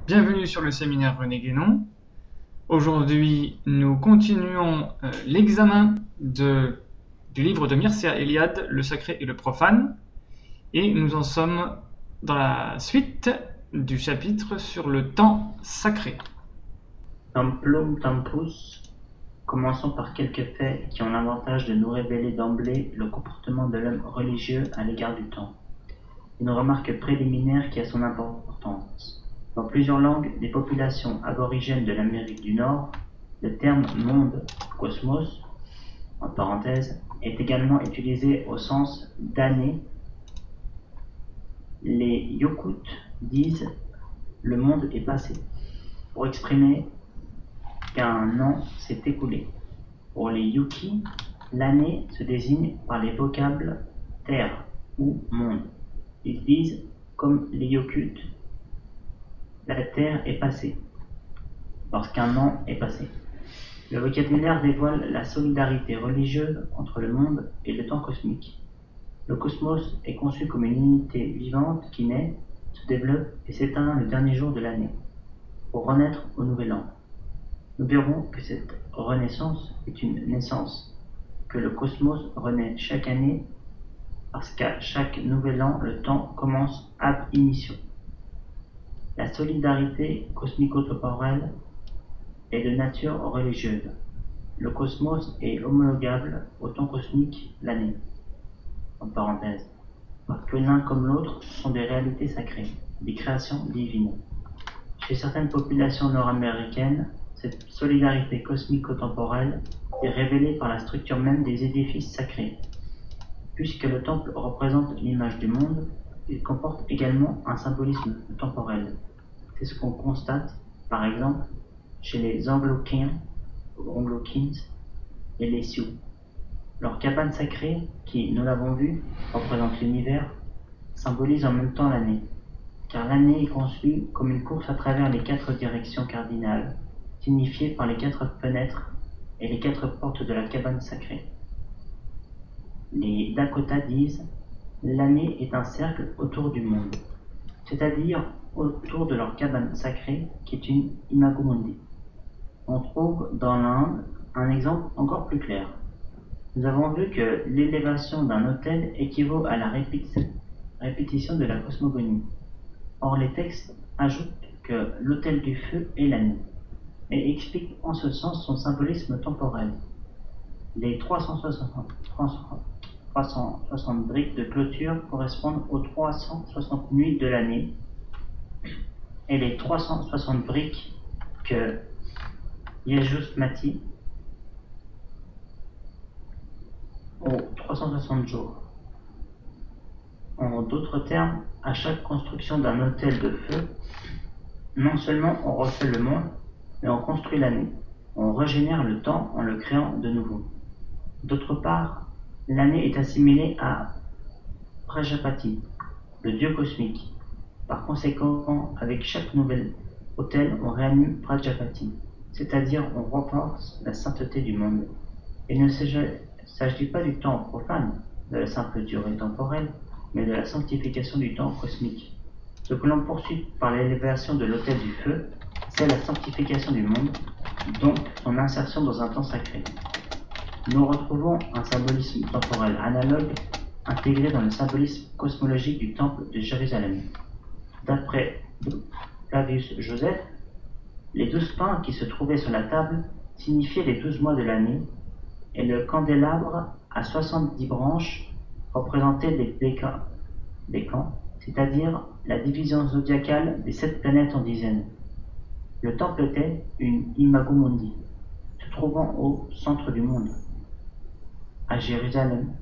Bienvenue sur le séminaire René Guénon. Aujourd'hui, nous continuons l'examen du livre de Mircea Eliade, Le sacré et le profane, et nous en sommes dans la suite du chapitre sur le temps sacré. Templum Tempus, commençons par quelques faits qui ont l'avantage de nous révéler d'emblée le comportement de l'homme religieux à l'égard du temps. Une remarque préliminaire qui a son importance. Dans plusieurs langues des populations aborigènes de l'Amérique du Nord, le terme monde, cosmos, en parenthèse, est également utilisé au sens d'année. Les Yokuts disent le monde est passé pour exprimer qu'un an s'est écoulé. Pour les Yuki, l'année se désigne par les vocables terre ou monde. Ils disent, comme les Yokuts, la terre est passée, lorsqu'un an est passé. Le vocabulaire dévoile la solidarité religieuse entre le monde et le temps cosmique. Le cosmos est conçu comme une unité vivante qui naît, se développe et s'éteint le dernier jour de l'année, pour renaître au nouvel an. Nous verrons que cette renaissance est une naissance, que le cosmos renaît chaque année parce qu'à chaque nouvel an, le temps commence ab initio. La solidarité cosmico-temporelle est de nature religieuse. Le cosmos est homologable au temps cosmique, l'année, en parenthèse, parce que l'un comme l'autre sont des réalités sacrées, des créations divines. Chez certaines populations nord-américaines, cette solidarité cosmico-temporelle est révélée par la structure même des édifices sacrés. Puisque le temple représente l'image du monde, il comporte également un symbolisme temporel. C'est ce qu'on constate, par exemple, chez les Anglokiens et les Sioux. Leur cabane sacrée, qui, nous l'avons vu, représente l'univers, symbolise en même temps l'année, car l'année est conçue comme une course à travers les 4 directions cardinales, signifiées par les 4 fenêtres et les 4 portes de la cabane sacrée. Les Dakota disent « l'année est un cercle autour du monde », c'est-à-dire autour de leur cabane sacrée qui est une Imago Mundi. On trouve dans l'Inde un exemple encore plus clair. Nous avons vu que l'élévation d'un autel équivaut à la répétition de la cosmogonie. Or les textes ajoutent que l'autel du feu est l'année, et expliquent en ce sens son symbolisme temporel. Les 360 briques de clôture correspondent aux 360 nuits de l'année, et les 360 briques que Yajusmati aux 360 jours. En d'autres termes, à chaque construction d'un autel de feu, non seulement on refait le monde, mais on construit l'année. On régénère le temps en le créant de nouveau. D'autre part, l'année est assimilée à Prajapati, le dieu cosmique. Par conséquent, avec chaque nouvel autel, on réanime Prajapati, c'est-à-dire on renforce la sainteté du monde. Il ne s'agit pas du temps profane, de la simple durée temporelle, mais de la sanctification du temps cosmique. Ce que l'on poursuit par l'élévation de l'autel du feu, c'est la sanctification du monde, donc son insertion dans un temps sacré. Nous retrouvons un symbolisme temporel analogue intégré dans le symbolisme cosmologique du temple de Jérusalem. D'après Flavius Joseph, les 12 pains qui se trouvaient sur la table signifiaient les 12 mois de l'année, et le candélabre à 70 branches représentait les décans, c'est-à-dire la division zodiacale des 7 planètes en dizaines. Le temple était une Imago Mundi, se trouvant au centre du monde. À Jérusalem,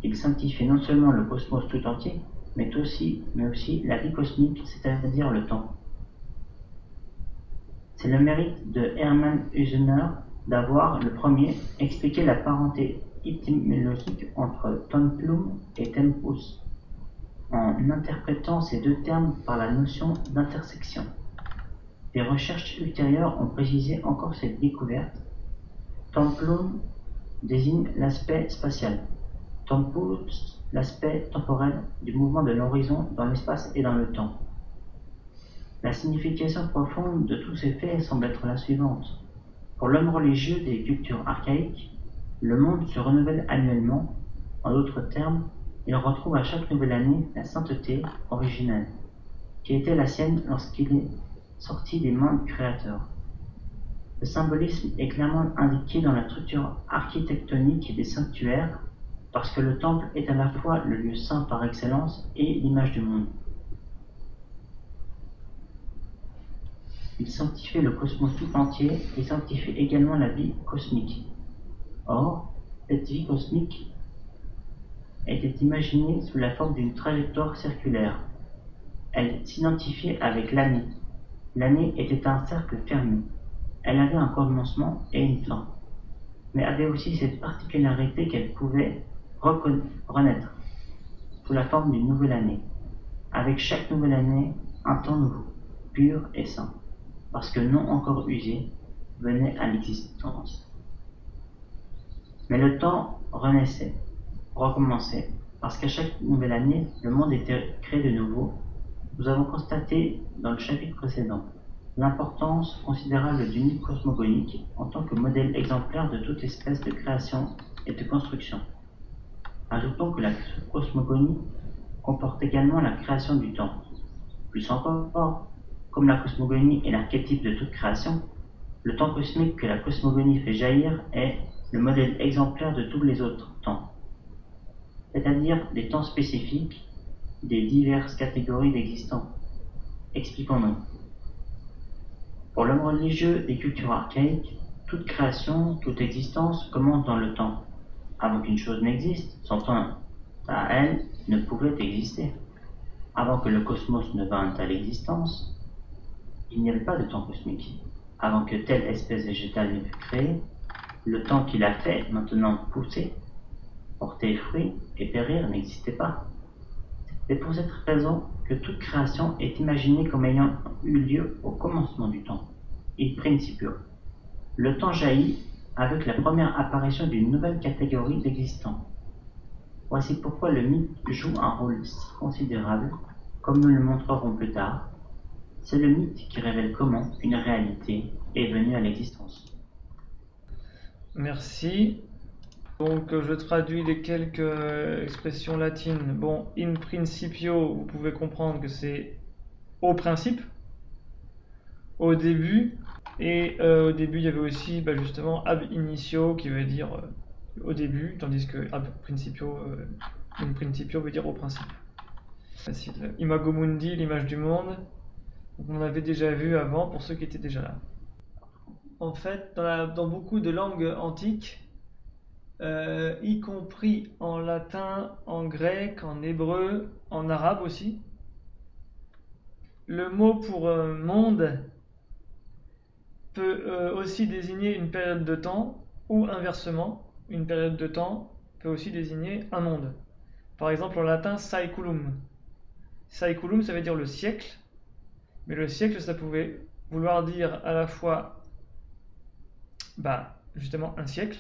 il sanctifiait non seulement le cosmos tout entier, mais aussi la vie cosmique, c'est-à-dire le temps. C'est le mérite de Hermann Hüsener d'avoir, le premier, expliqué la parenté étymologique entre templum et tempus, en interprétant ces deux termes par la notion d'intersection. Des recherches ultérieures ont précisé encore cette découverte. Templum désigne l'aspect spatial, tempus l'aspect temporel du mouvement de l'horizon dans l'espace et dans le temps. La signification profonde de tous ces faits semble être la suivante. Pour l'homme religieux des cultures archaïques, le monde se renouvelle annuellement. En d'autres termes, il retrouve à chaque nouvelle année la sainteté originelle, qui était la sienne lorsqu'il est sorti des mains du Créateur. Le symbolisme est clairement indiqué dans la structure architectonique des sanctuaires, parce que le temple est à la fois le lieu saint par excellence et l'image du monde. Il sanctifie le cosmos tout entier et sanctifie également la vie cosmique. Or, cette vie cosmique était imaginée sous la forme d'une trajectoire circulaire. Elle s'identifiait avec l'année. L'année était un cercle fermé. Elle avait un commencement et une fin, mais avait aussi cette particularité qu'elle pouvait renaître sous la forme d'une nouvelle année. Avec chaque nouvelle année, un temps nouveau, pur et saint, parce que non encore usé, venait à l'existence. Mais le temps renaissait, recommençait, parce qu'à chaque nouvelle année, le monde était créé de nouveau. Nous avons constaté dans le chapitre précédent l'importance considérable du mythe cosmogonique en tant que modèle exemplaire de toute espèce de création et de construction. Ajoutons que la cosmogonie comporte également la création du temps. Plus encore, comme la cosmogonie est l'archétype de toute création, le temps cosmique que la cosmogonie fait jaillir est le modèle exemplaire de tous les autres temps, c'est-à-dire des temps spécifiques des diverses catégories d'existants. Expliquons-nous. Pour l'homme religieux des cultures archaïques, toute création, toute existence commence dans le temps. Avant qu'une chose n'existe, son temps à elle ne pouvait exister. Avant que le cosmos ne vînt à l'existence, il n'y avait pas de temps cosmique. Avant que telle espèce végétale ne fût créée, le temps qui l'a fait maintenant pousser, porter fruit et périr n'existait pas. C'est pour cette raison que toute création est imaginée comme ayant eu lieu au commencement du temps, in principio. Le temps jaillit avec la première apparition d'une nouvelle catégorie d'existants. Voici pourquoi le mythe joue un rôle si considérable, comme nous le montrerons plus tard. C'est le mythe qui révèle comment une réalité est venue à l'existence. Merci. Donc je traduis les quelques expressions latines. Bon, in principio, vous pouvez comprendre que c'est au principe, au début. Et au début, il y avait aussi justement ab initio qui veut dire au début, tandis que ab principio, in principio veut dire au principe. Facile. Imago mundi, l'image du monde. Donc, on avait déjà vu avant pour ceux qui étaient déjà là. En fait, dans beaucoup de langues antiques, y compris en latin, en grec, en hébreu, en arabe aussi, le mot pour monde peut aussi désigner une période de temps, ou inversement, une période de temps peut aussi désigner un monde. Par exemple, en latin, saeculum. Saeculum, ça veut dire le siècle, mais le siècle, ça pouvait vouloir dire à la fois justement un siècle,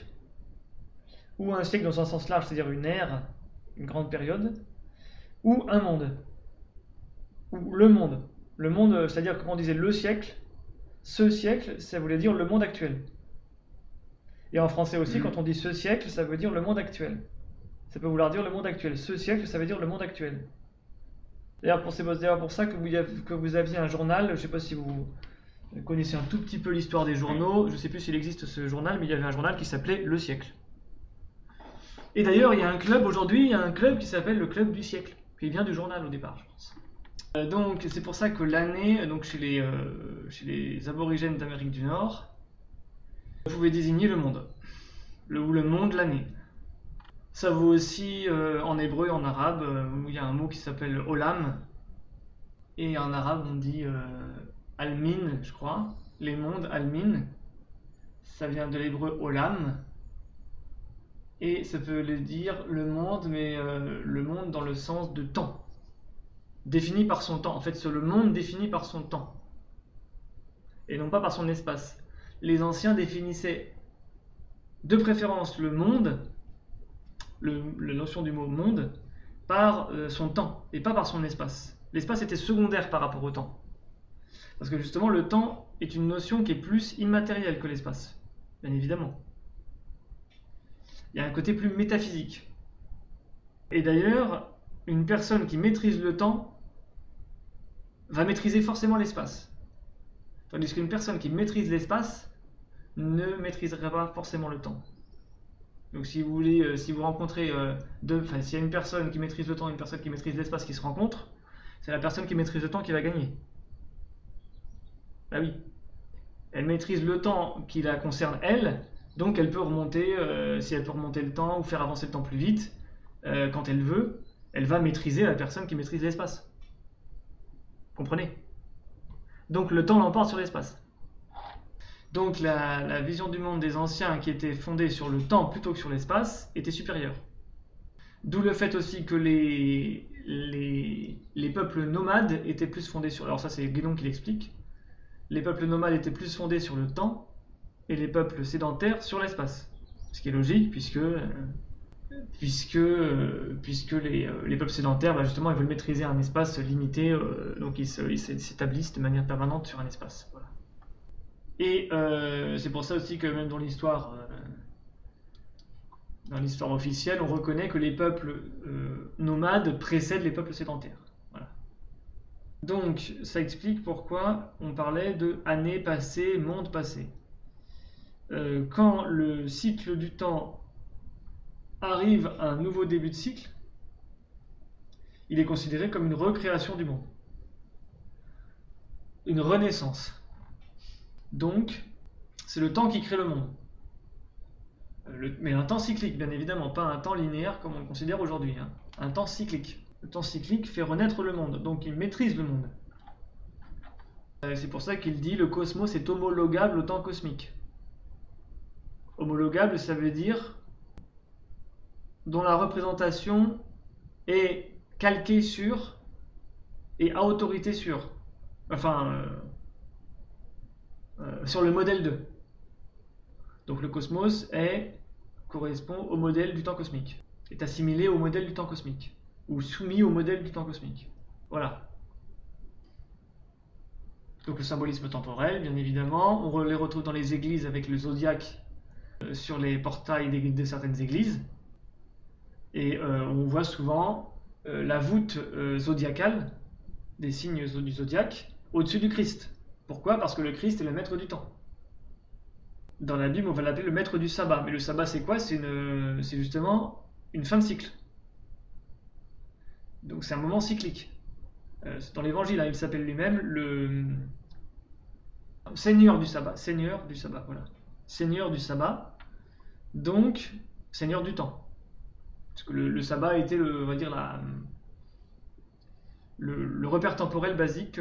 ou un siècle dans un sens large, c'est-à-dire une ère, une grande période, ou un monde, ou le monde. Le monde, c'est-à-dire que quand on disait le siècle, ce siècle, ça voulait dire le monde actuel. Et en français aussi, quand on dit ce siècle, ça veut dire le monde actuel. Ça peut vouloir dire le monde actuel. Ce siècle, ça veut dire le monde actuel. D'ailleurs, c'est d'ailleurs pour ça que vous aviez un journal, je ne sais pas si vous connaissez un tout petit peu l'histoire des journaux, je ne sais plus s'il existe ce journal, mais il y avait un journal qui s'appelait Le Siècle. Et d'ailleurs, il y a un club aujourd'hui, il y a un club qui s'appelle le Club du Siècle, qui vient du journal au départ, je pense. Donc c'est pour ça que l'année, donc chez les aborigènes d'Amérique du Nord, pouvait désigner le monde, ou le monde, l'année. Ça vaut aussi en hébreu et en arabe, où il y a un mot qui s'appelle olam, et en arabe on dit almin, je crois, les mondes, almin, ça vient de l'hébreu olam, et ça veut dire le monde, mais le monde dans le sens de temps, défini par son temps. En fait, c'est le monde défini par son temps, et non pas par son espace. Les anciens définissaient de préférence le monde, la notion du mot monde, par son temps, et pas par son espace. L'espace était secondaire par rapport au temps. Parce que justement, le temps est une notion qui est plus immatérielle que l'espace, bien évidemment. Il y a un côté plus métaphysique. Et d'ailleurs, une personne qui maîtrise le temps va maîtriser forcément l'espace. Tandis qu'une personne qui maîtrise l'espace ne maîtrisera pas forcément le temps. Donc si vous voulez, si vous rencontrez s'il y a une personne qui maîtrise le temps et une personne qui maîtrise l'espace qui se rencontrent, c'est la personne qui maîtrise le temps qui va gagner. Bah oui. Elle maîtrise le temps qui la concerne elle, donc elle peut remonter, si elle peut remonter le temps ou faire avancer le temps plus vite, quand elle veut, elle va maîtriser la personne qui maîtrise l'espace. Comprenez? Donc le temps l'emporte sur l'espace. Donc la vision du monde des anciens qui était fondée sur le temps plutôt que sur l'espace était supérieure. D'où le fait aussi que les peuples nomades étaient plus fondés sur... Alors ça c'est Guénon qui l'explique. Les peuples nomades étaient plus fondés sur le temps et les peuples sédentaires sur l'espace. Ce qui est logique puisque les peuples sédentaires, justement, ils veulent maîtriser un espace limité, donc ils s'établissent de manière permanente sur un espace. Voilà. Et c'est pour ça aussi que même dans l'histoire officielle, on reconnaît que les peuples nomades précèdent les peuples sédentaires. Voilà. Donc, ça explique pourquoi on parlait de années passées, monde passé. Quand le cycle du temps arrive à un nouveau début de cycle, il est considéré comme une recréation du monde. Une renaissance. Donc, c'est le temps qui crée le monde. Mais un temps cyclique, bien évidemment, pas un temps linéaire comme on le considère aujourd'hui. Hein. Un temps cyclique. Le temps cyclique fait renaître le monde, donc il maîtrise le monde. C'est pour ça qu'il dit le cosmos est homologable au temps cosmique. Homologable, ça veut dire dont la représentation est calquée sur et à autorité sur. Sur le modèle 2. Donc le cosmos correspond au modèle du temps cosmique, est assimilé au modèle du temps cosmique, ou soumis au modèle du temps cosmique. Voilà. Donc le symbolisme temporel, bien évidemment, on les retrouve dans les églises avec le zodiaque sur les portails de certaines églises, et on voit souvent la voûte zodiacale, des signes du zodiaque, au-dessus du Christ. Pourquoi? Parce que le Christ est le maître du temps. Dans la Bible, on va l'appeler le maître du sabbat. Mais le sabbat, c'est quoi? C'est justement une fin de cycle. Donc c'est un moment cyclique. Dans l'évangile, hein, il s'appelle lui-même le Seigneur du sabbat. Seigneur du sabbat, voilà. Seigneur du sabbat, donc Seigneur du temps. Parce que le sabbat était, on va dire, le repère temporel basique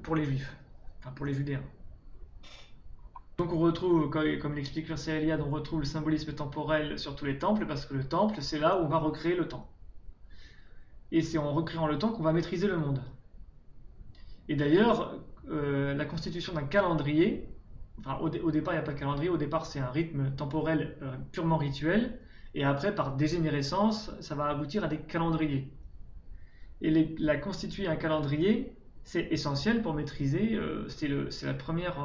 pour les juifs, enfin pour les judéens. Donc on retrouve, comme l'explique Mircea Eliade, on retrouve le symbolisme temporel sur tous les temples, parce que le temple, c'est là où on va recréer le temps. Et c'est en recréant le temps qu'on va maîtriser le monde. Et d'ailleurs, la constitution d'un calendrier, enfin au départ il n'y a pas de calendrier, au départ c'est un rythme temporel purement rituel, et après par dégénérescence, ça va aboutir à des calendriers. Et la constituer un calendrier, c'est essentiel pour maîtriser, c'est la première...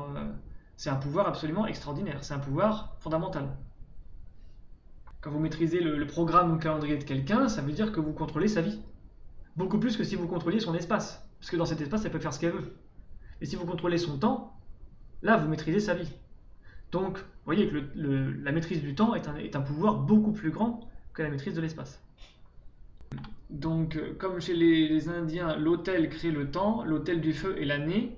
c'est un pouvoir absolument extraordinaire, c'est un pouvoir fondamental. Quand vous maîtrisez le programme ou le calendrier de quelqu'un, ça veut dire que vous contrôlez sa vie. Beaucoup plus que si vous contrôliez son espace. Parce que dans cet espace, elle peut faire ce qu'elle veut. Et si vous contrôlez son temps, là, vous maîtrisez sa vie. Donc, vous voyez que la maîtrise du temps est un pouvoir beaucoup plus grand que la maîtrise de l'espace. Donc, comme chez les Indiens, l'autel crée le temps, l'autel du feu est l'année.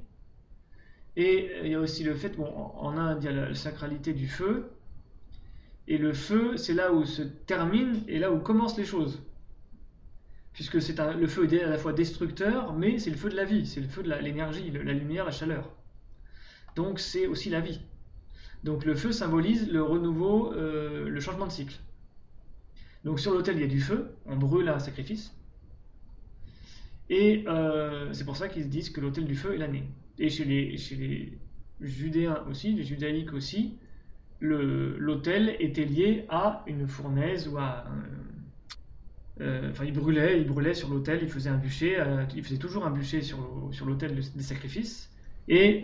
Et il y a aussi le fait, en Inde, il y a la sacralité du feu. Et le feu, c'est là où se termine et là où commencent les choses. Puisque le feu est à la fois destructeur, mais c'est le feu de la vie, c'est le feu de l'énergie, la lumière, la chaleur. Donc c'est aussi la vie. Donc le feu symbolise le renouveau, le changement de cycle. Donc sur l'autel, il y a du feu, on brûle un sacrifice. Et c'est pour ça qu'ils disent que l'autel du feu est l'année. Et chez les judéens aussi, les judaïques aussi, l'autel était lié à une fournaise ou à... il brûlait sur l'autel, il faisait un bûcher, il faisait toujours un bûcher sur l'autel des sacrifices, Et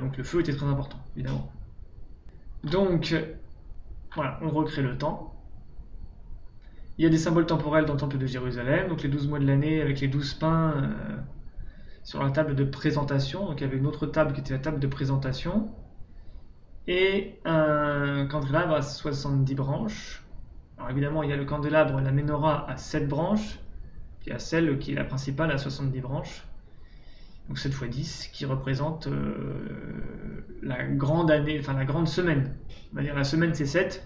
donc le feu était très important, évidemment. Donc, voilà, on recrée le temps. Il y a des symboles temporels dans le temple de Jérusalem, donc les 12 mois de l'année avec les 12 pains sur la table de présentation. Donc il y avait une autre table qui était la table de présentation. Et un candélabre à 70 branches. Alors évidemment, il y a le candélabre, la menorah à 7 branches, puis il y a celle qui est la principale à 70 branches. Donc 7 x 10 qui représente la grande année, enfin la grande semaine. On va dire la semaine c'est 7,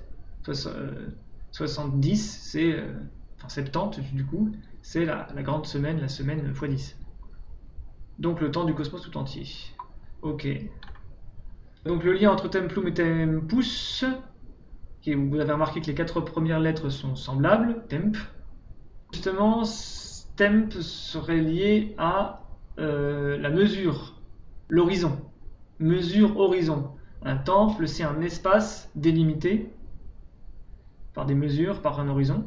70 c'est, enfin 70 du coup, c'est la grande semaine, la semaine x 10. Donc le temps du cosmos tout entier. Ok. Donc le lien entre Templum et Tempus, vous avez remarqué que les 4 premières lettres sont semblables, Temp. Justement, Temp serait lié à la mesure, l'horizon. Mesure, horizon. Un temple, c'est un espace délimité par des mesures, par un horizon.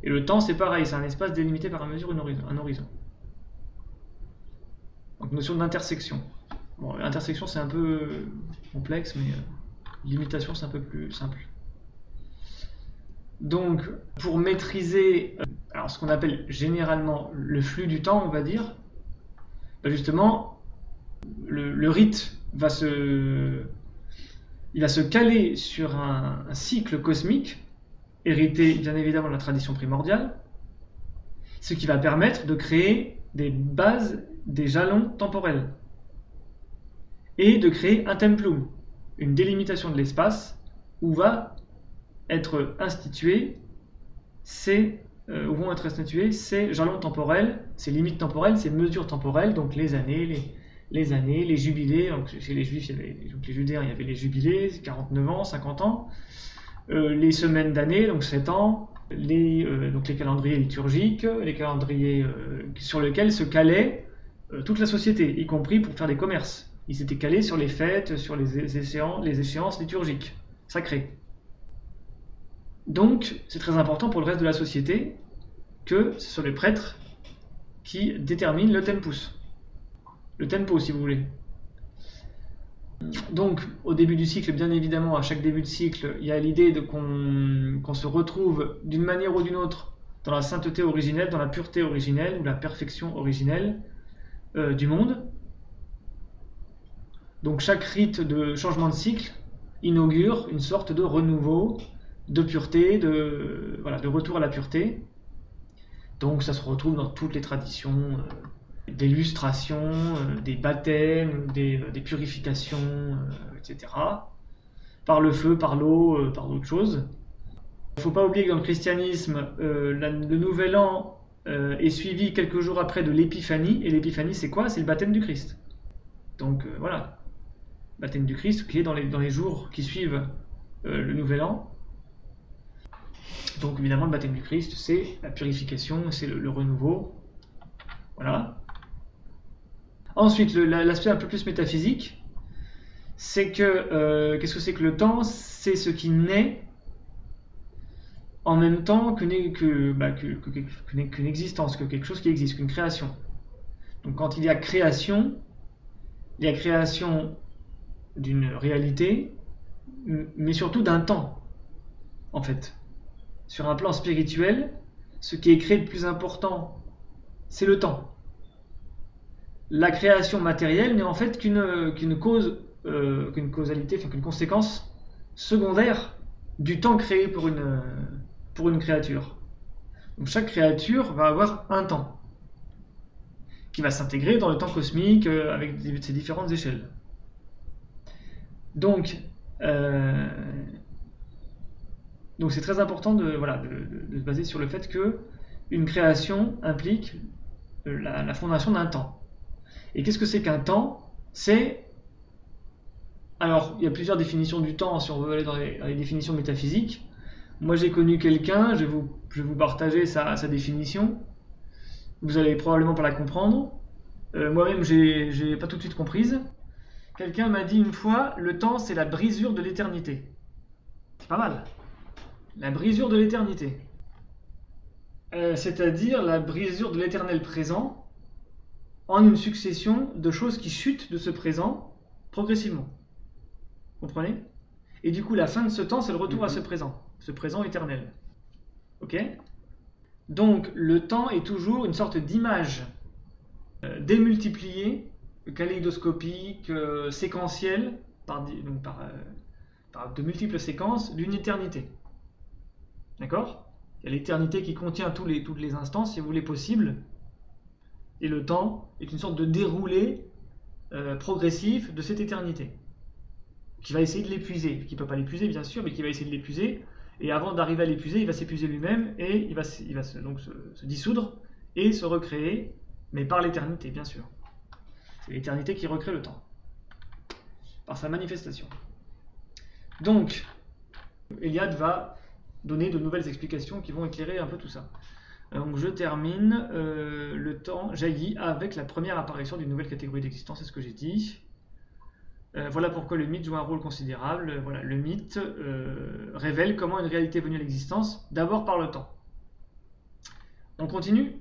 Et le temps, c'est pareil, c'est un espace délimité par une mesure, un horizon. Donc notion d'intersection. Bon, l'intersection, c'est un peu complexe, mais limitation, c'est un peu plus simple. Donc, pour maîtriser alors ce qu'on appelle généralement le flux du temps, on va dire, justement, le rite va se caler sur un cycle cosmique, hérité bien évidemment de la tradition primordiale, ce qui va permettre de créer des bases, des jalons temporels, et de créer un templum, une délimitation de l'espace où va être institué où vont être institués ces jalons temporels, ces limites temporelles, ces mesures temporelles, donc les années, les jubilés. Donc chez les juifs, donc les judéens, il y avait les jubilés, 49 ans, 50 ans, les semaines d'année, donc 7 ans, donc les calendriers liturgiques, les calendriers sur lesquels se calait toute la société, y compris pour faire des commerces. Ils s'étaient calés sur les fêtes, sur les échéances liturgiques sacrées. Donc, c'est très important pour le reste de la société que ce soit les prêtres qui déterminent le tempus. Le tempo, si vous voulez. Donc, au début du cycle, bien évidemment, à chaque début de cycle, il y a l'idée qu'on se retrouve d'une manière ou d'une autre dans la sainteté originelle, dans la pureté originelle ou la perfection originelle du monde. Donc, chaque rite de changement de cycle inaugure une sorte de renouveau, de pureté, de retour à la pureté. Donc ça se retrouve dans toutes les traditions des lustrations, des baptêmes, des purifications, etc. Par le feu, par l'eau, par d'autres choses. Il ne faut pas oublier que dans le christianisme, le nouvel an est suivi quelques jours après de l'épiphanie. Et l'épiphanie, c'est quoi? C'est le baptême du Christ. Donc voilà, baptême du Christ qui est dans les jours qui suivent le nouvel an. Donc évidemment le baptême du Christ, c'est la purification, c'est le renouveau. Voilà. Ensuite, l'aspect un peu plus métaphysique, c'est que qu'est-ce que c'est que le temps? C'est ce qui naît en même temps qu'une existence, que quelque chose qui existe, qu'une création. Donc quand il y a création d'une réalité, mais surtout d'un temps, en fait. Sur un plan spirituel, ce qui est créé de plus important, c'est le temps. La création matérielle n'est en fait qu'une causalité, enfin qu'une conséquence secondaire du temps créé pour une créature. Donc chaque créature va avoir un temps qui va s'intégrer dans le temps cosmique avec ses différentes échelles. Donc c'est très important de se baser sur le fait que une création implique la fondation d'un temps. Et qu'est-ce que c'est qu'un temps? Alors, il y a plusieurs définitions du temps si on veut aller dans les définitions métaphysiques. Moi, j'ai connu quelqu'un, je vais vous partager sa définition. Vous allez probablement pas la comprendre. Moi-même, j'ai pas tout de suite comprise. Quelqu'un m'a dit une fois, le temps, c'est la brisure de l'éternité. C'est pas mal. La brisure de l'éternité. C'est-à-dire la brisure de l'éternel présent en une succession de choses qui chutent de ce présent progressivement. Vous comprenez? Et du coup, la fin de ce temps, c'est le retour à ce présent éternel. Ok? Donc, le temps est toujours une sorte d'image démultipliée, kaléidoscopique, séquentielle, par de multiples séquences d'une éternité. D'accord? Il y a l'éternité qui contient toutes les instants, si vous voulez, possibles. Et le temps est une sorte de déroulé progressif de cette éternité. Qui va essayer de l'épuiser. Qui ne peut pas l'épuiser, bien sûr, mais qui va essayer de l'épuiser. Et avant d'arriver à l'épuiser, il va s'épuiser lui-même et il va donc se dissoudre et se recréer, mais par l'éternité, bien sûr. C'est l'éternité qui recrée le temps. Par sa manifestation. Donc, Eliade va donner de nouvelles explications qui vont éclairer un peu tout ça. Donc je termine, le temps jaillit avec la première apparition d'une nouvelle catégorie d'existence, c'est ce que j'ai dit. Voilà pourquoi le mythe joue un rôle considérable. Voilà, le mythe révèle comment une réalité est venue à l'existence, d'abord par le temps. On continue.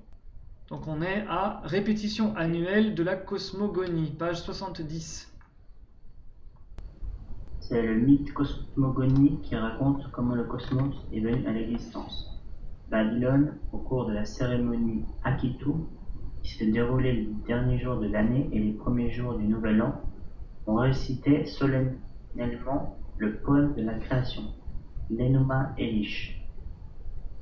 Donc on est à répétition annuelle de la cosmogonie, page 70. C'est le mythe cosmogonique qui raconte comment le cosmos est venu à l'existence. Babylone, au cours de la cérémonie Akitu, qui se déroulait les derniers jours de l'année et les premiers jours du Nouvel An, on récitait solennellement le poème de la création, l'Enuma Elish.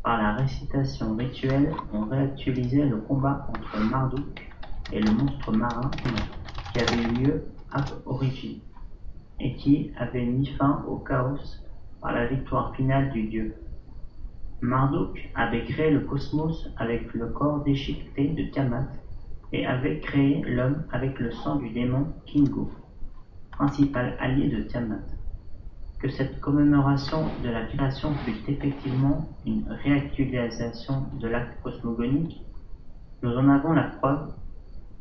Par la récitation rituelle, on réactualisait le combat entre Marduk et le monstre marin qui avait eu lieu ab origine et qui avait mis fin au chaos par la victoire finale du dieu. Marduk avait créé le cosmos avec le corps déchiqueté de Tiamat et avait créé l'homme avec le sang du démon Kingu, principal allié de Tiamat. Que cette commémoration de la création fut effectivement une réactualisation de l'acte cosmogonique, nous en avons la preuve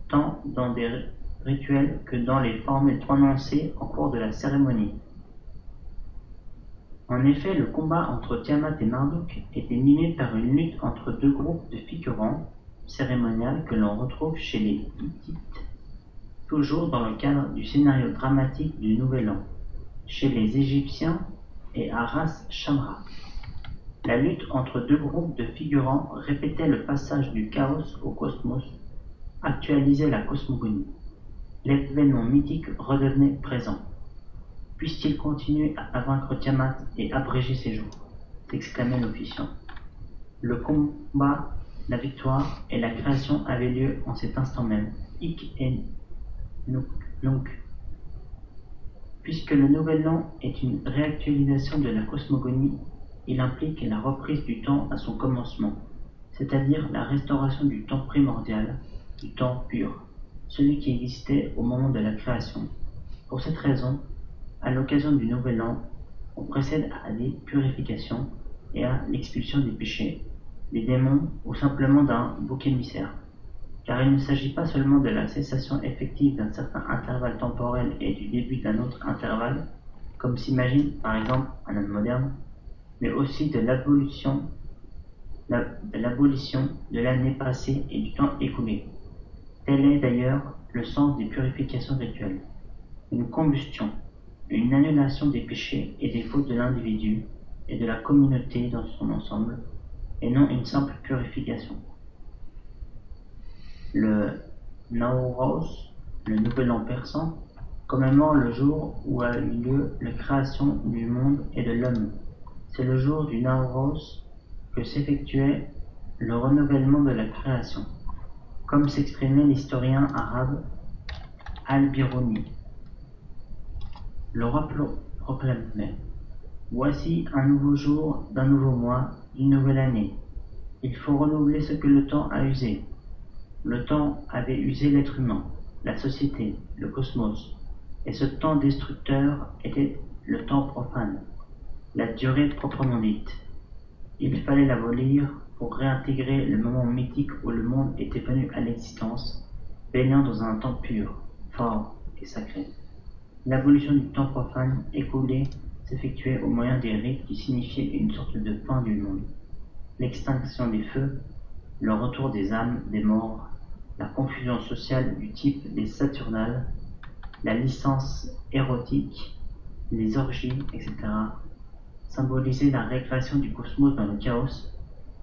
tant dans des rituels que dans les formules prononcées au cours de la cérémonie. En effet, le combat entre Tiamat et Marduk était mimé par une lutte entre deux groupes de figurants cérémoniales que l'on retrouve chez les Hittites, toujours dans le cadre du scénario dramatique du Nouvel An, chez les Égyptiens et à Ras Shamra. La lutte entre deux groupes de figurants répétait le passage du chaos au cosmos, actualisait la cosmogonie. L'événement mythique redevenait présent. Puisse-t-il continuer à vaincre Tiamat et abréger ses jours, s'exclamait l'officiant. Le combat, la victoire et la création avaient lieu en cet instant même. Hic et nunc. Puisque le Nouvel An est une réactualisation de la cosmogonie, il implique la reprise du temps à son commencement, c'est-à-dire la restauration du temps primordial, du temps pur, celui qui existait au moment de la création. Pour cette raison, à l'occasion du Nouvel An, on précède à des purifications et à l'expulsion des péchés, des démons ou simplement d'un bouc émissaire. Car il ne s'agit pas seulement de la cessation effective d'un certain intervalle temporel et du début d'un autre intervalle, comme s'imagine par exemple un homme moderne, mais aussi de l'abolition de l'année passée et du temps écoulé. Tel est d'ailleurs le sens des purifications rituelles. Une combustion, une annulation des péchés et des fautes de l'individu et de la communauté dans son ensemble, et non une simple purification. Le Nowruz, le Nouvel An persan, commémore le jour où a eu lieu la création du monde et de l'homme. C'est le jour du Nowruz que s'effectuait le renouvellement de la création, comme s'exprimait l'historien arabe Al-Biruni. Le roi proclamait: « Voici un nouveau jour d'un nouveau mois, d'une nouvelle année. Il faut renouveler ce que le temps a usé. Le temps avait usé l'être humain, la société, le cosmos, et ce temps destructeur était le temps profane, la durée proprement dite. Il fallait l'abolir pour réintégrer le moment mythique où le monde était venu à l'existence, baignant dans un temps pur, fort et sacré. L'abolition du temps profane écoulé s'effectuait au moyen des rites qui signifiaient une sorte de fin du monde, l'extinction des feux, le retour des âmes des morts la confusion sociale du type des Saturnales, la licence érotique, les orgies, etc. symbolisaient la récréation du cosmos dans le chaos,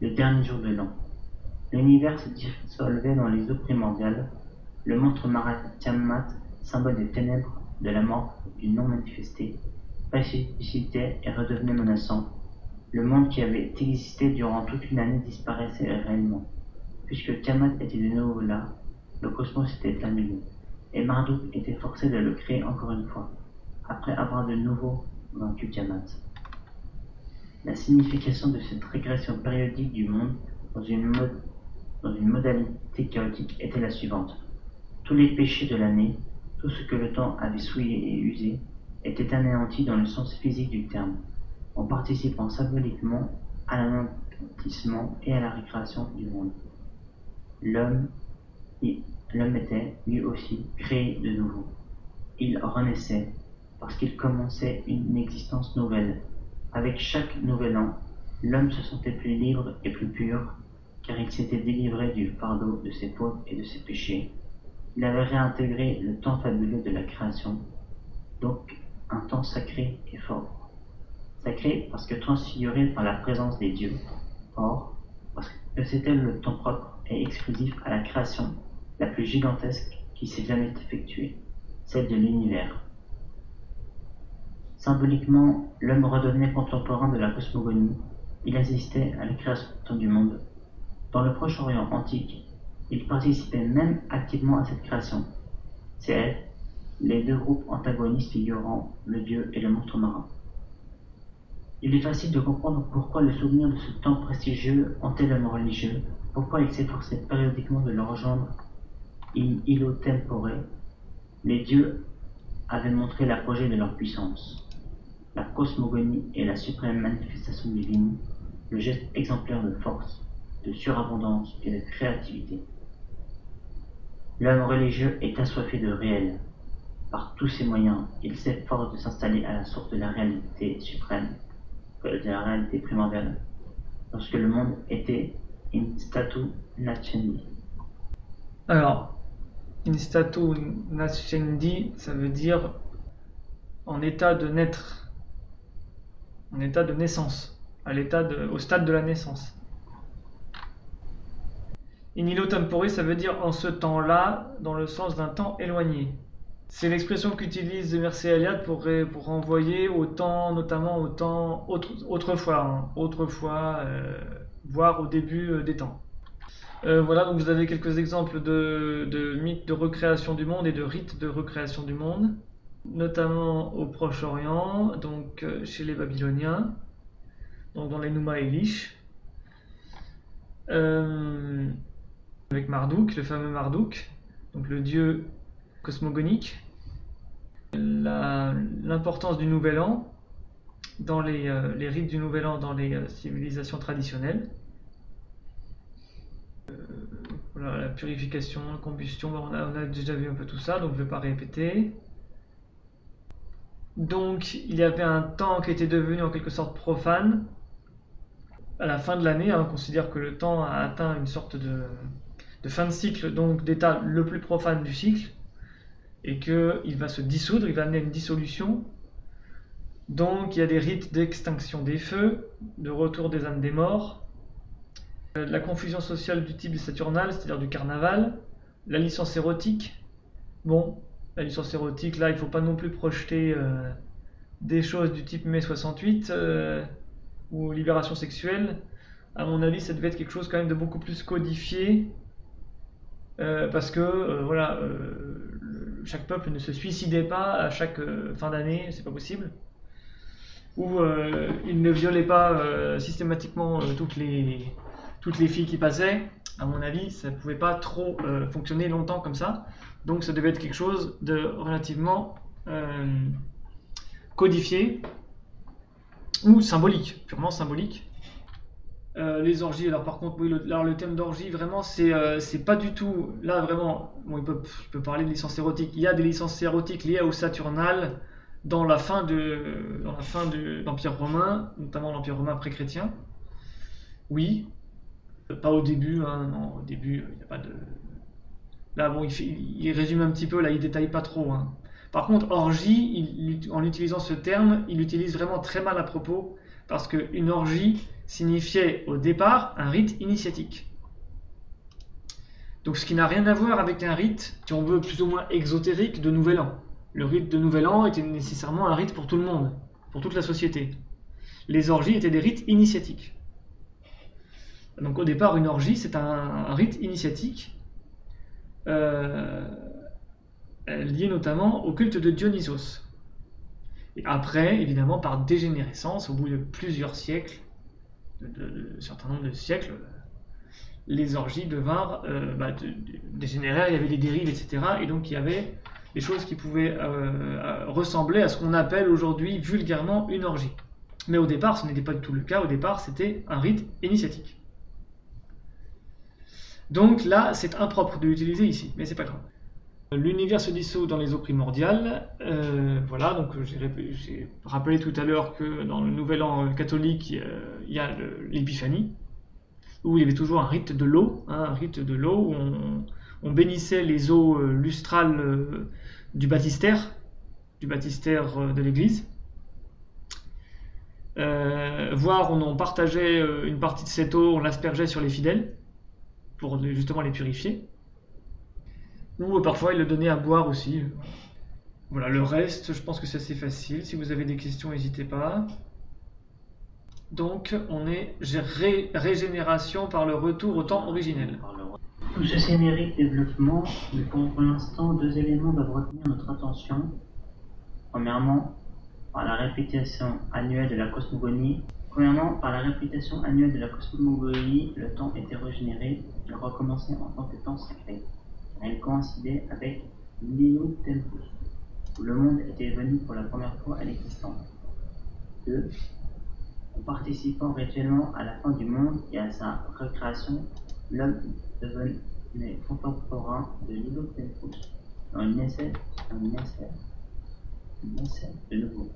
le dernier jour de l'an. L'univers se dissolvait dans les eaux primordiales, le monstre marin Tiamat, symbole des ténèbres, de la mort, du non manifesté, ressuscitait et redevenait menaçant. Le monde qui avait existé durant toute une année disparaissait réellement. Puisque Tiamat était de nouveau là, le cosmos était annulé, et Marduk était forcé de le créer encore une fois, après avoir de nouveau vaincu Tiamat. La signification de cette régression périodique du monde dans une modalité chaotique était la suivante. Tous les péchés de l'année, tout ce que le temps avait souillé et usé, était anéanti dans le sens physique du terme, en participant symboliquement à l'anéantissement et à la récréation du monde. L'homme était, lui aussi, créé de nouveau. Il renaissait, parce qu'il commençait une existence nouvelle. Avec chaque nouvel an, l'homme se sentait plus libre et plus pur, car il s'était délivré du fardeau de ses fautes et de ses péchés. Il avait réintégré le temps fabuleux de la création, donc un temps sacré et fort. Sacré parce que transfiguré par la présence des dieux, fort parce que c'était le temps propre et exclusif à la création la plus gigantesque qui s'est jamais effectuée, celle de l'univers. Symboliquement, l'homme redevenait contemporain de la cosmogonie, il assistait à la création du monde. Dans le Proche-Orient antique, il participait même activement à cette création. C'est elle, les deux groupes antagonistes figurant le dieu et le monstre marin. Il est facile de comprendre pourquoi le souvenir de ce temps prestigieux hantait l'homme religieux, pourquoi il s'efforçait périodiquement de le rejoindre in illo tempore. Les dieux avaient montré l'apogée de leur puissance. La cosmogonie est la suprême manifestation divine, le geste exemplaire de force, de surabondance et de créativité. L'homme religieux est assoiffé de réel. Par tous ses moyens, il s'efforce de s'installer à la source de la réalité suprême, de la réalité primordiale, lorsque le monde était in statu nascendi. Alors, in statu nascendi, ça veut dire en état de naître, en état de naissance, au stade de la naissance. In illo tempore, ça veut dire en ce temps-là, dans le sens d'un temps éloigné. C'est l'expression qu'utilise Mircea Eliade pour renvoyer au temps, notamment au temps autrefois, voire au début des temps. Voilà, donc vous avez quelques exemples de mythes de recréation du monde et de rites de recréation du monde, notamment au Proche-Orient, donc chez les Babyloniens, donc dans les Numa Elish, avec Marduk, le fameux Marduk, donc le dieu cosmogonique. L'importance du Nouvel An dans les rites du Nouvel An dans les civilisations traditionnelles. Voilà, la purification, la combustion, on a déjà vu un peu tout ça, donc je ne vais pas répéter. Donc il y avait un temps qui était devenu en quelque sorte profane. À la fin de l'année, on considère que le temps a atteint une sorte de fin de cycle, donc d'état le plus profane du cycle, et qu'il va se dissoudre, il va amener une dissolution. Donc il y a des rites d'extinction des feux, de retour des âmes des morts, la confusion sociale du type des Saturnales, c'est-à-dire du carnaval, la licence érotique. Bon, la licence érotique, là, il ne faut pas non plus projeter des choses du type mai 68 ou libération sexuelle. À mon avis, ça devait être quelque chose quand même de beaucoup plus codifié, parce que chaque peuple ne se suicidait pas à chaque fin d'année, c'est pas possible. Ou il ne violait pas systématiquement toutes les filles qui passaient. À mon avis, ça ne pouvait pas trop fonctionner longtemps comme ça. Donc ça devait être quelque chose de relativement codifié ou symbolique, purement symbolique. Les orgies, alors par contre, oui, le thème d'orgie, vraiment, c'est pas du tout. Là, vraiment, bon, il peut parler de licences érotiques. Il y a des licences érotiques liées au Saturnal dans la fin de l'Empire romain, notamment l'Empire romain pré-chrétien. Oui, pas au début, hein, non, au début, il n'y a pas de. Là, bon, il résume un petit peu, là, il détaille pas trop, hein. Par contre, orgie, en utilisant ce terme, il l'utilise vraiment très mal à propos, parce qu'une orgie signifiait au départ un rite initiatique. Donc ce qui n'a rien à voir avec un rite, si on veut, plus ou moins exotérique de Nouvel An. Le rite de Nouvel An était nécessairement un rite pour tout le monde, pour toute la société. Les orgies étaient des rites initiatiques. Donc au départ, une orgie, c'est un rite initiatique euh, lié notamment au culte de Dionysos. Et après, évidemment, par dégénérescence, au bout de plusieurs siècles, un certain nombre de siècles, les orgies devinrent dégénérées, il y avait des dérives, etc. Et donc il y avait des choses qui pouvaient ressembler à ce qu'on appelle aujourd'hui vulgairement une orgie. Mais au départ, ce n'était pas du tout le cas. Au départ, c'était un rite initiatique. Donc là, c'est impropre de l'utiliser ici, mais c'est pas grave. L'univers se dissout dans les eaux primordiales. Voilà, donc j'ai rappelé tout à l'heure que dans le Nouvel An catholique, il y a l'épiphanie, où il y avait toujours un rite de l'eau, hein, un rite de l'eau où on bénissait les eaux lustrales du baptistère de l'église. Voire on partageait une partie de cette eau, on l'aspergeait sur les fidèles pour justement les purifier. Ou parfois il le donnait à boire aussi. Voilà, le reste, je pense que c'est assez facile. Si vous avez des questions, n'hésitez pas. Donc on est régénération par le retour au temps originel. Tout ceci mérite développement, mais pour l'instant, deux éléments doivent retenir notre attention. Premièrement, par la répétition annuelle de la cosmogonie. Le temps était régénéré et recommençait en tant que temps sacré. Elle coïncidait avec l'Ilo Tempus, où le monde était venu pour la première fois à l'existence. 2. En participant rituellement à la fin du monde et à sa recréation, l'homme devenait contemporain de l'Ilo Tempus. Il naissait de nouveau.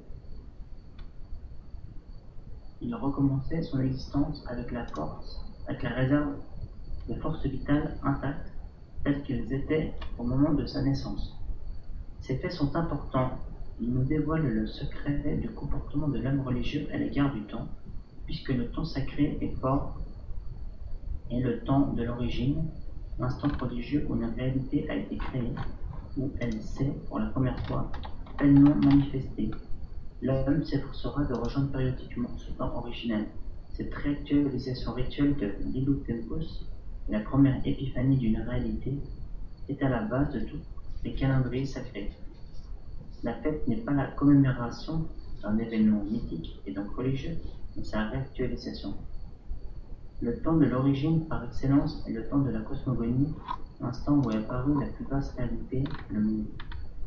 Il recommençait son existence avec la réserve de force vitale intacte, telles qu'elles étaient au moment de sa naissance. Ces faits sont importants. Ils nous dévoilent le secret du comportement de l'homme religieux à l'égard du temps, puisque le temps sacré est fort et le temps de l'origine, l'instant prodigieux où une réalité a été créée, où elle s'est, pour la première fois, pleinement manifestée. L'homme s'efforcera de rejoindre périodiquement ce temps originel. Cette réactualisation rituelle de l'Ilo Tempus, la première épiphanie d'une réalité, est à la base de tous les calendriers sacrés. La fête n'est pas la commémoration d'un événement mythique et donc religieux, mais sa réactualisation. Le temps de l'origine par excellence est le temps de la cosmogonie, l'instant où est apparue la plus basse réalité, le monde.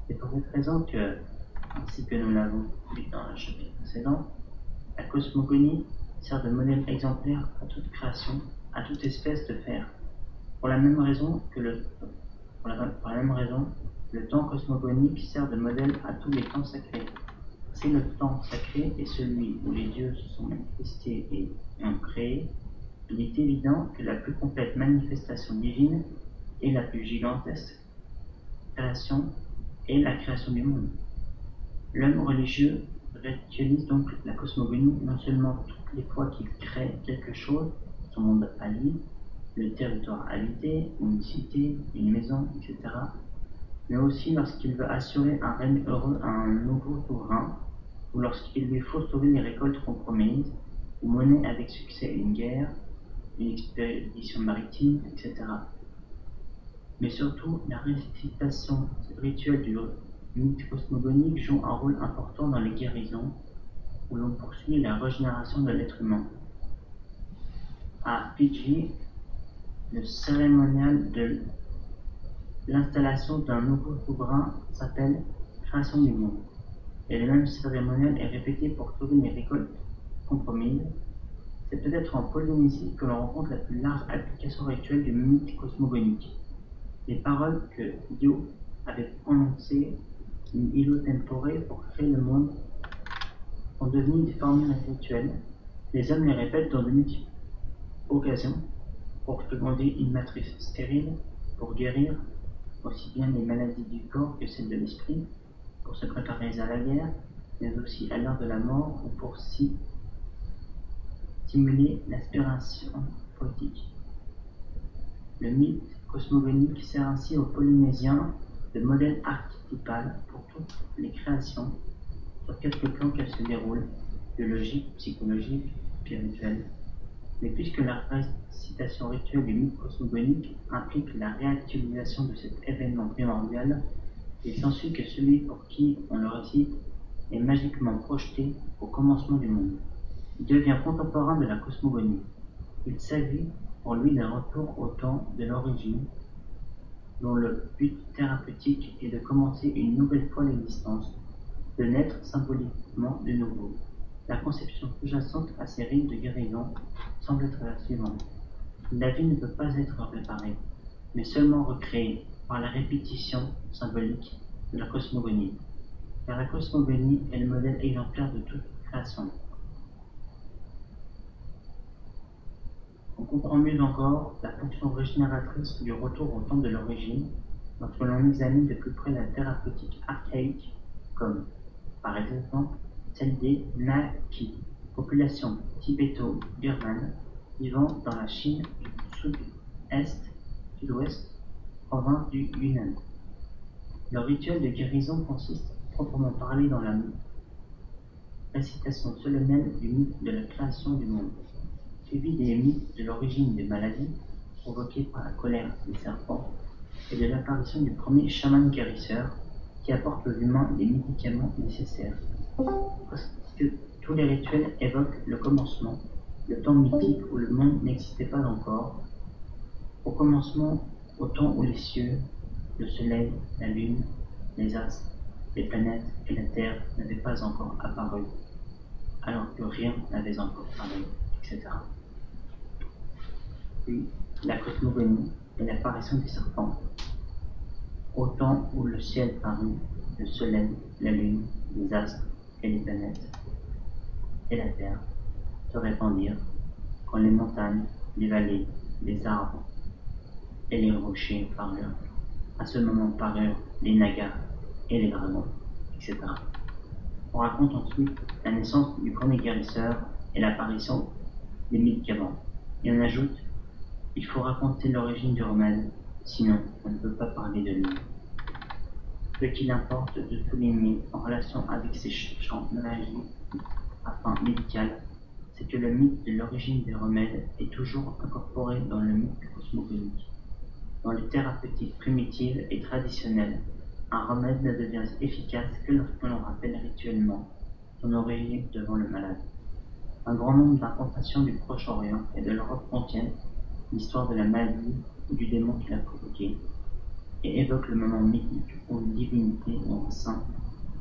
C'est pour cette raison que, ainsi que nous l'avons vu dans le chapitre précédent, la cosmogonie sert de modèle exemplaire à toute création, à toute espèce de faire. Pour la même raison, le temps cosmogonique sert de modèle à tous les temps sacrés. Si le temps sacré est celui où les dieux se sont manifestés et ont créé, il est évident que la plus complète manifestation divine et la plus gigantesque création est la création du monde. L'homme religieux réactualise donc la cosmogonie non seulement toutes les fois qu'il crée quelque chose, son monde à lui, le territoire habité, une cité, une maison, etc., mais aussi lorsqu'il veut assurer un règne heureux à un nouveau souverain, ou lorsqu'il lui faut sauver les récoltes compromises, ou mener avec succès une guerre, une expédition maritime, etc. Mais surtout, la récitation rituelle du mythe cosmogonique joue un rôle important dans les guérisons, où l'on poursuit la régénération de l'être humain. À Fidji, le cérémonial de l'installation d'un nouveau souverain s'appelle création du monde, et le même cérémonial est répété pour sauver les récoltes compromises. C'est peut-être en Polynésie que l'on rencontre la plus large application rituelle du mythe cosmogonique. Les paroles que Dio avait prononcées in illo tempore pour créer le monde sont devenues des formules rituelles. Les hommes les répètent dans de multiples occasions pour féconder une matrice stérile, pour guérir, aussi bien les maladies du corps que celles de l'esprit, pour se préparer à la guerre, mais aussi à l'heure de la mort ou pour stimuler l'aspiration poétique. Le mythe cosmogonique sert ainsi aux Polynésiens de modèle archétypal pour toutes les créations, sur quelque plan qu'elles se déroulent, biologique, psychologique, spirituelle. Mais puisque la récitation rituelle du mythe cosmogonique implique la réactualisation de cet événement primordial, il s'ensuit que celui pour qui on le récite est magiquement projeté au commencement du monde. Il devient contemporain de la cosmogonie. Il s'agit pour lui d'un retour au temps de l'origine, dont le but thérapeutique est de commencer une nouvelle fois l'existence, de naître symboliquement de nouveau. La conception sous-jacente à ces rites de guérison semble être la suivante. La vie ne peut pas être réparée, mais seulement recréée par la répétition symbolique de la cosmogonie. Car la cosmogonie est le modèle exemplaire de toute création. On comprend mieux encore la fonction régénératrice du retour au temps de l'origine lorsque l'on examine de plus près la thérapeutique archaïque, comme, par exemple, celle des Naki, population tibéto-birmane vivant dans la Chine du sud-ouest, province du Yunnan. Le rituel de guérison consiste, proprement parlé, dans la récitation solennelle du mythe de la création du monde, suivi des mythes de l'origine des maladies provoquées par la colère des serpents et de l'apparition du premier chaman guérisseur qui apporte aux humains les médicaments nécessaires. Presque tous les rituels évoquent le commencement, le temps mythique où le monde n'existait pas encore, au commencement, au temps où les cieux, le soleil, la lune, les astres, les planètes et la terre n'avaient pas encore apparu, alors que rien n'avait encore paru, etc. Puis, la cosmogonie et l'apparition du serpent, au temps où le ciel parut, le soleil, la lune, les astres et les planètes, et la terre se répandirent, quand les montagnes, les vallées, les arbres et les rochers parurent. À ce moment parurent les nagas et les dragons, etc. On raconte ensuite la naissance du premier guérisseur et l'apparition des médicaments. Et on ajoute, il faut raconter l'origine du remède, sinon on ne peut pas parler de lui. Ce qu'il importe de souligner en relation avec ces champs magiques à fin médicale, c'est que le mythe de l'origine des remèdes est toujours incorporé dans le mythe cosmogonique. Dans les thérapeutiques primitives et traditionnelles, un remède ne devient efficace que lorsque l'on rappelle rituellement son origine devant le malade. Un grand nombre d'incantations du Proche-Orient et de l'Europe contiennent l'histoire de la maladie ou du démon qui l'a provoquée, et évoquent le moment mythique où une divinité ou un saint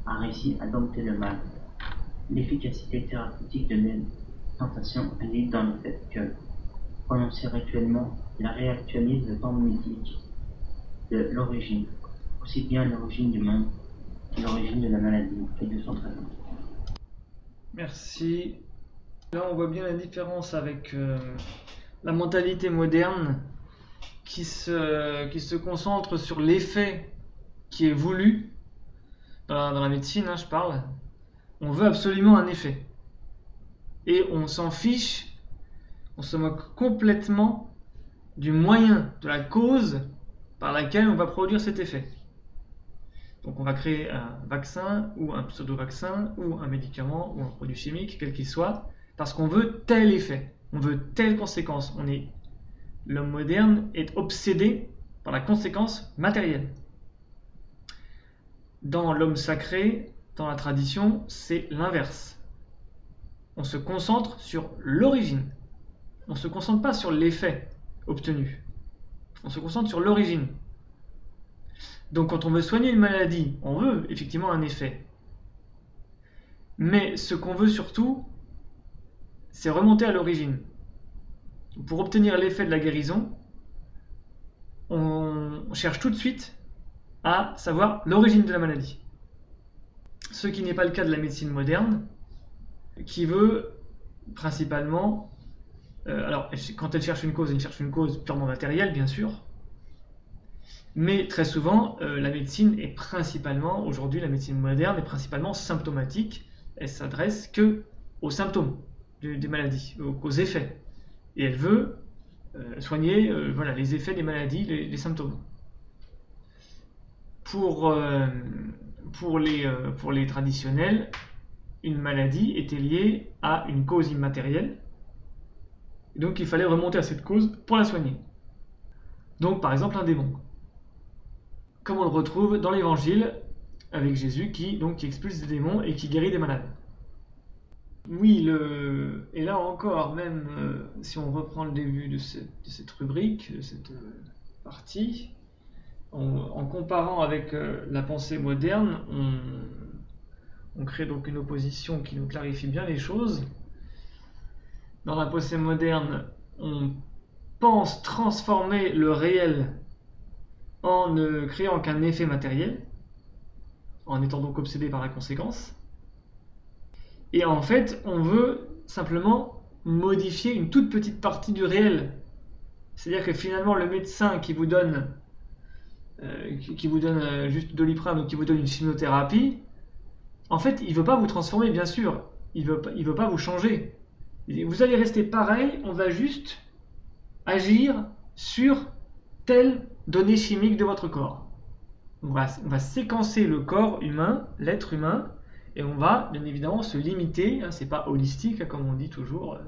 a réussi à dompter le mal. L'efficacité thérapeutique de l'incantation réside dans le fait que, prononcée rituellement, la réactualise le temps mythique de l'origine, aussi bien l'origine du monde que l'origine de la maladie et de son traitement. Merci. Là, on voit bien la différence avec la mentalité moderne qui se concentre sur l'effet qui est voulu dans la médecine, je parle. On veut absolument un effet. Et on s'en fiche, on se moque complètement du moyen, de la cause par laquelle on va produire cet effet. Donc on va créer un vaccin ou un pseudo-vaccin ou un médicament ou un produit chimique, quel qu'il soit, parce qu'on veut tel effet, on veut telle conséquence. L'homme moderne est obsédé par la conséquence matérielle. Dans l'homme sacré, dans la tradition, c'est l'inverse. On se concentre sur l'origine. On ne se concentre pas sur l'effet obtenu. On se concentre sur l'origine. Donc quand on veut soigner une maladie, on veut effectivement un effet. Mais ce qu'on veut surtout, c'est remonter à l'origine. Pour obtenir l'effet de la guérison, on cherche tout de suite à savoir l'origine de la maladie. Ce qui n'est pas le cas de la médecine moderne, qui veut principalement... alors, quand elle cherche une cause purement matérielle, bien sûr, Mais très souvent, la médecine est principalement, aujourd'hui la médecine moderne est principalement symptomatique. Elle s'adresse que aux symptômes des maladies, aux effets. Et elle veut soigner voilà, les effets des maladies, les symptômes. Pour les traditionnels, une maladie était liée à une cause immatérielle. Donc il fallait remonter à cette cause pour la soigner. Donc par exemple un démon. Comme on le retrouve dans l'évangile avec Jésus qui expulse des démons et qui guérit des malades. Oui, et là encore, même si on reprend le début de cette rubrique, de cette partie, en comparant avec la pensée moderne, on crée donc une opposition qui nous clarifie bien les choses. Dans la pensée moderne, on pense transformer le réel en ne créant qu'un effet matériel, en étant donc obsédé par la conséquence. Et en fait, on veut simplement modifier une toute petite partie du réel. C'est-à-dire que finalement, le médecin qui vous donne juste Doliprane ou qui vous donne une chimiothérapie, en fait, il ne veut pas vous transformer, bien sûr. Il veut pas vous changer. Vous allez rester pareil, on va juste agir sur telle donnée chimique de votre corps. On va séquencer le corps humain, l'être humain, et on va bien évidemment se limiter, c'est pas holistique, comme on dit toujours,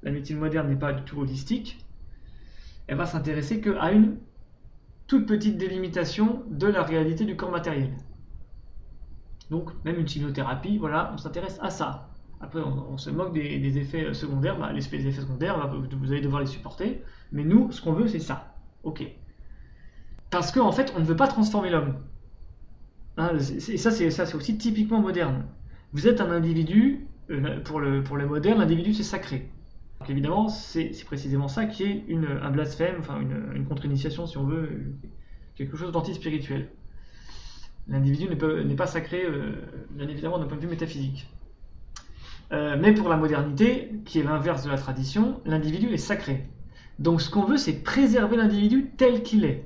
la médecine moderne n'est pas du tout holistique, elle va s'intéresser qu'à une toute petite délimitation de la réalité du corps matériel. Donc même une chimiothérapie, voilà, on s'intéresse à ça. Après on se moque des effets secondaires, les effets secondaires, vous allez devoir les supporter, mais nous, ce qu'on veut c'est ça, ok. Parce qu'en fait, on ne veut pas transformer l'homme. Ça c'est aussi typiquement moderne. Vous êtes un individu, pour le moderne, l'individu c'est sacré. Donc évidemment, c'est précisément ça qui est un blasphème, enfin une contre-initiation si on veut, quelque chose d'anti-spirituel. L'individu n'est pas sacré, bien évidemment d'un point de vue métaphysique. Mais pour la modernité, qui est l'inverse de la tradition, l'individu est sacré. Donc ce qu'on veut, c'est préserver l'individu tel qu'il est.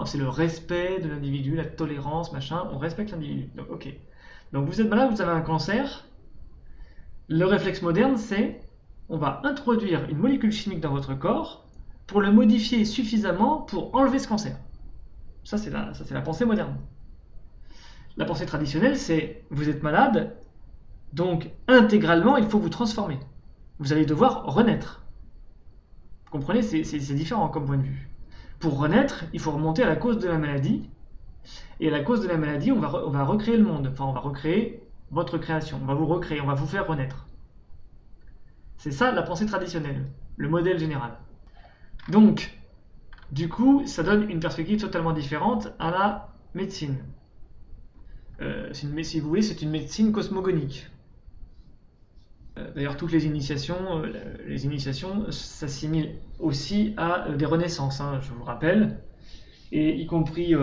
C'est le respect de l'individu, la tolérance, machin, on respecte l'individu. Donc, ok. Donc vous êtes malade, vous avez un cancer. Le réflexe moderne, c'est on va introduire une molécule chimique dans votre corps pour le modifier suffisamment pour enlever ce cancer. Ça, c'est la pensée moderne. La pensée traditionnelle, c'est vous êtes malade, donc intégralement, il faut vous transformer. Vous allez devoir renaître. Vous comprenez, c'est différent comme point de vue. Pour renaître, il faut remonter à la cause de la maladie. Et à la cause de la maladie, on va recréer le monde. Enfin, on va recréer votre création. On va vous recréer, on va vous faire renaître. C'est ça la pensée traditionnelle, le modèle général. Donc, du coup, ça donne une perspective totalement différente à la médecine. Si vous voulez, c'est une médecine cosmogonique. D'ailleurs, toutes les initiations s'assimilent aussi à des renaissances, je vous rappelle. Et y compris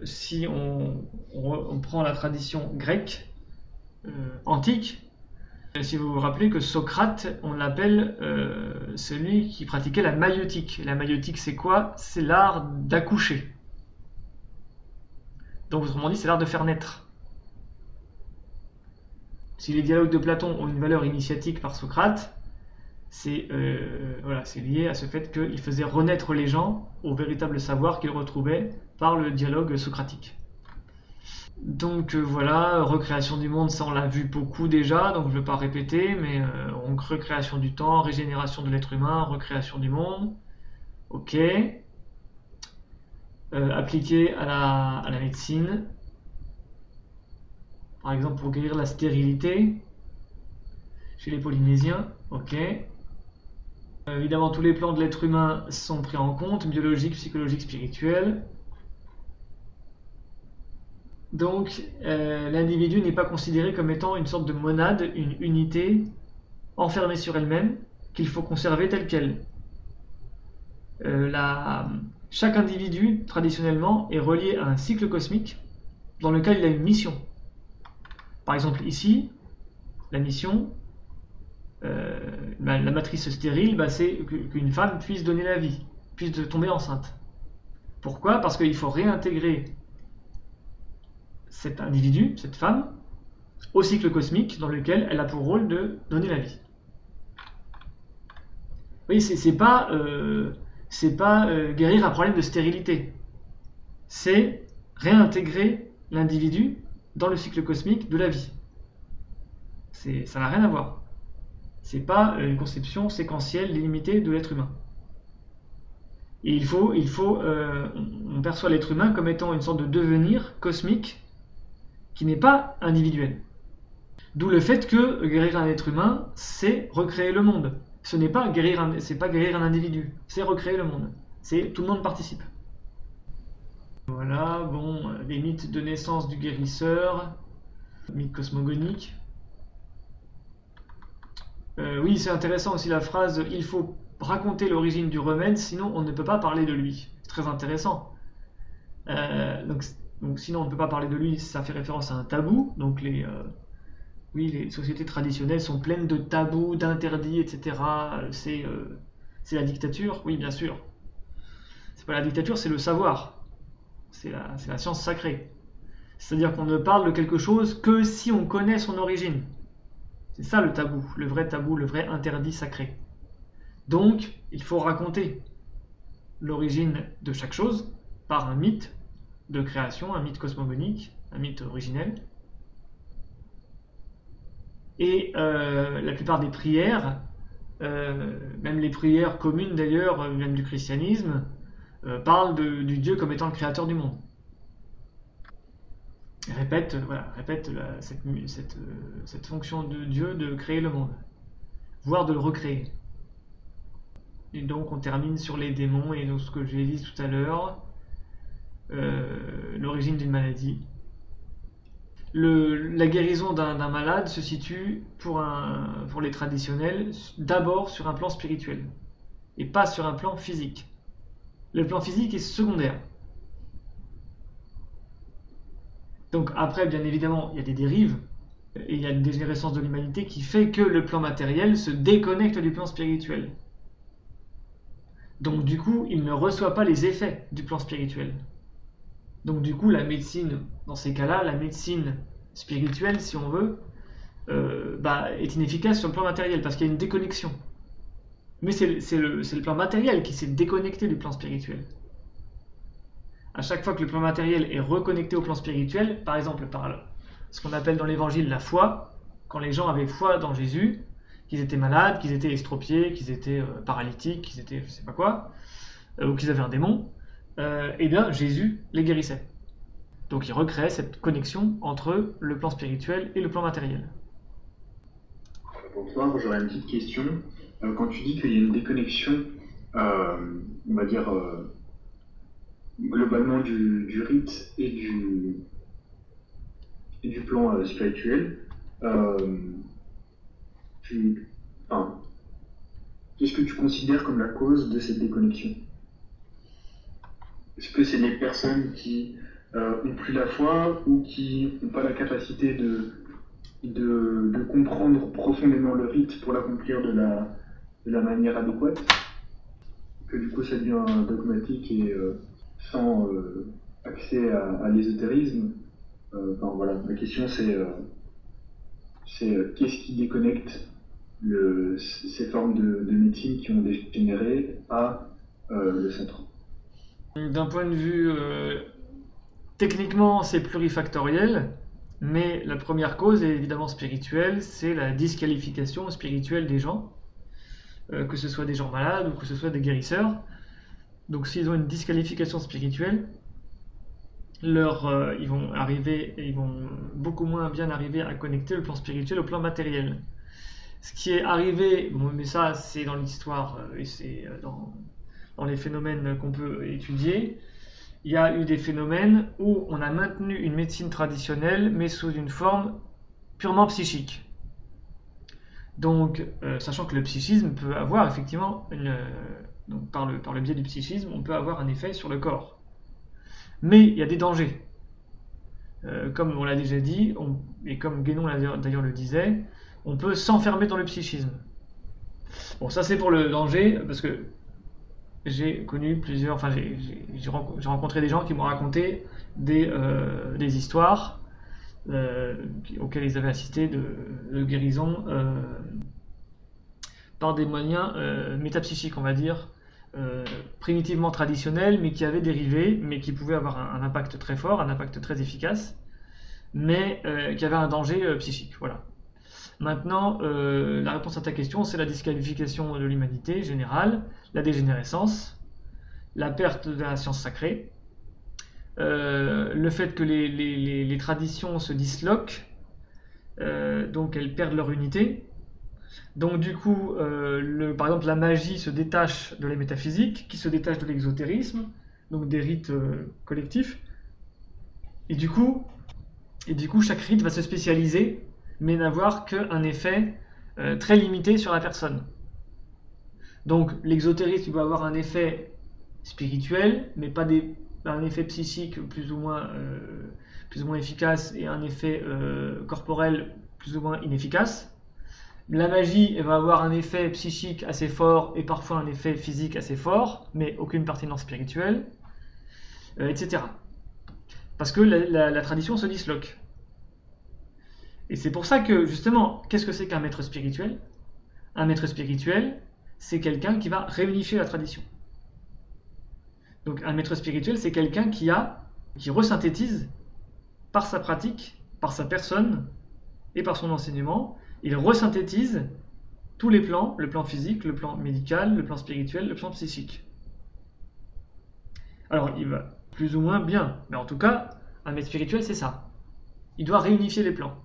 si on prend la tradition grecque antique, si vous vous rappelez que Socrate, on l'appelle celui qui pratiquait la maïeutique. La maïeutique, c'est quoi? C'est l'art d'accoucher. Donc, autrement dit, c'est l'art de faire naître. Si les dialogues de Platon ont une valeur initiatique par Socrate, c'est lié à ce fait qu'il faisait renaître les gens au véritable savoir qu'ils retrouvaient par le dialogue socratique. Donc voilà, recréation du monde, ça on l'a vu beaucoup déjà, donc je ne vais pas répéter, mais recréation du temps, régénération de l'être humain, recréation du monde, ok. Appliqué à la médecine, par exemple pour guérir la stérilité chez les Polynésiens, ok. Évidemment, tous les plans de l'être humain sont pris en compte, biologique, psychologique, spirituel. Donc, l'individu n'est pas considéré comme étant une sorte de monade, une unité enfermée sur elle-même, qu'il faut conserver telle qu'elle. Chaque individu, traditionnellement, est relié à un cycle cosmique dans lequel il a une mission. Par exemple, ici, la mission, la matrice stérile, c'est qu'une femme puisse donner la vie, puisse tomber enceinte. Pourquoi? Parce qu'il faut réintégrer cet individu, cette femme, au cycle cosmique dans lequel elle a pour rôle de donner la vie. Oui, c'est pas guérir un problème de stérilité. C'est réintégrer l'individu dans le cycle cosmique de la vie. Ça n'a rien à voir. C'est pas une conception séquentielle, limitée de l'être humain. Et on perçoit l'être humain comme étant une sorte de devenir cosmique qui n'est pas individuel. D'où le fait que guérir un être humain, c'est recréer le monde. Ce n'est pas guérir un individu, c'est recréer le monde. Tout le monde participe. Voilà, bon, les mythes de naissance du guérisseur, mythe cosmogonique. Oui, c'est intéressant aussi la phrase « il faut raconter l'origine du remède, sinon on ne peut pas parler de lui ». C'est très intéressant. Donc sinon on ne peut pas parler de lui, ça fait référence à un tabou. Donc les sociétés traditionnelles sont pleines de tabous, d'interdits, etc. C'est la dictature, oui bien sûr. C'est pas la dictature, c'est le savoir. C'est la science sacrée. C'est-à-dire qu'on ne parle de quelque chose que si on connaît son origine. C'est ça le tabou, le vrai interdit sacré. Donc, il faut raconter l'origine de chaque chose par un mythe de création, un mythe cosmogonique, un mythe originel. Et la plupart des prières, même les prières communes d'ailleurs, même du christianisme, parlent du Dieu comme étant le créateur du monde. Répète cette fonction de Dieu de créer le monde, voire de le recréer. Et donc on termine sur les démons et donc ce que j'ai dit tout à l'heure, l'origine d'une maladie. La guérison d'un malade se situe pour les traditionnels d'abord sur un plan spirituel et pas sur un plan physique. Le plan physique est secondaire. Donc après, bien évidemment, il y a des dérives et il y a une dégénérescence de l'humanité qui fait que le plan matériel se déconnecte du plan spirituel. Donc du coup, il ne reçoit pas les effets du plan spirituel. Donc du coup, la médecine, dans ces cas-là, la médecine spirituelle, si on veut, est inefficace sur le plan matériel parce qu'il y a une déconnexion. Mais c'est le plan matériel qui s'est déconnecté du plan spirituel. À chaque fois que le plan matériel est reconnecté au plan spirituel, par exemple par ce qu'on appelle dans l'évangile la foi, quand les gens avaient foi dans Jésus, qu'ils étaient malades, qu'ils étaient estropiés, qu'ils étaient paralytiques, qu'ils étaient je sais pas quoi, ou qu'ils avaient un démon, eh bien Jésus les guérissait. Donc il recréait cette connexion entre le plan spirituel et le plan matériel. Pour toi, j'aurais une petite question. Quand tu dis qu'il y a une déconnexion, on va dire globalement du rite et du plan spirituel, qu'est-ce que tu considères comme la cause de cette déconnexion? Est-ce que c'est les personnes qui n'ont plus la foi ou qui n'ont pas la capacité de comprendre profondément le rite pour l'accomplir de la manière adéquate, que du coup ça devient dogmatique et sans accès à l'ésotérisme? Voilà, ma question c'est qu'est-ce qui déconnecte ces formes de médecine qui ont dégénéré à le centre? D'un point de vue techniquement, c'est plurifactoriel, mais la première cause est évidemment spirituelle, c'est la disqualification spirituelle des gens, que ce soit des gens malades ou que ce soit des guérisseurs. Donc s'ils ont une disqualification spirituelle, ils vont beaucoup moins bien arriver à connecter le plan spirituel au plan matériel. Ce qui est arrivé, bon, mais ça c'est dans l'histoire et c'est dans les phénomènes qu'on peut étudier, il y a eu des phénomènes où on a maintenu une médecine traditionnelle mais sous une forme purement psychique. Donc, sachant que le psychisme peut avoir effectivement, donc par le biais du psychisme, on peut avoir un effet sur le corps. Mais il y a des dangers. Comme on l'a déjà dit, et comme Guénon d'ailleurs le disait, on peut s'enfermer dans le psychisme. Bon, ça c'est pour le danger, parce que j'ai connu plusieurs, enfin j'ai rencontré des gens qui m'ont raconté des histoires auxquelles ils avaient assisté de guérison par des moyens métapsychiques, on va dire, primitivement traditionnels, mais qui avaient dérivé, mais qui pouvaient avoir un impact très fort, un impact très efficace, mais qui avaient un danger psychique. Voilà. Maintenant, la réponse à ta question, c'est la disqualification de l'humanité générale, la dégénérescence, la perte de la science sacrée, le fait que les traditions se disloquent, donc elles perdent leur unité. Donc du coup, par exemple, la magie se détache de la métaphysique, qui se détache de l'exotérisme, donc des rites collectifs. Et du coup, chaque rite va se spécialiser, mais n'avoir qu'un effet très limité sur la personne. Donc l'exotérisme va avoir un effet spirituel, mais pas un effet psychique plus ou moins efficace et un effet corporel plus ou moins inefficace. La magie va avoir un effet psychique assez fort et parfois un effet physique assez fort, mais aucune pertinence spirituelle, etc. Parce que la tradition se disloque. Et c'est pour ça que, justement, qu'est-ce que c'est qu'un maître spirituel? Un maître spirituel, c'est quelqu'un qui va réunifier la tradition. Donc un maître spirituel, c'est quelqu'un qui resynthétise par sa pratique, par sa personne et par son enseignement, il resynthétise tous les plans, le plan physique, le plan médical, le plan spirituel, le plan psychique. Alors il va plus ou moins bien, mais en tout cas, un maître spirituel, c'est ça. Il doit réunifier les plans.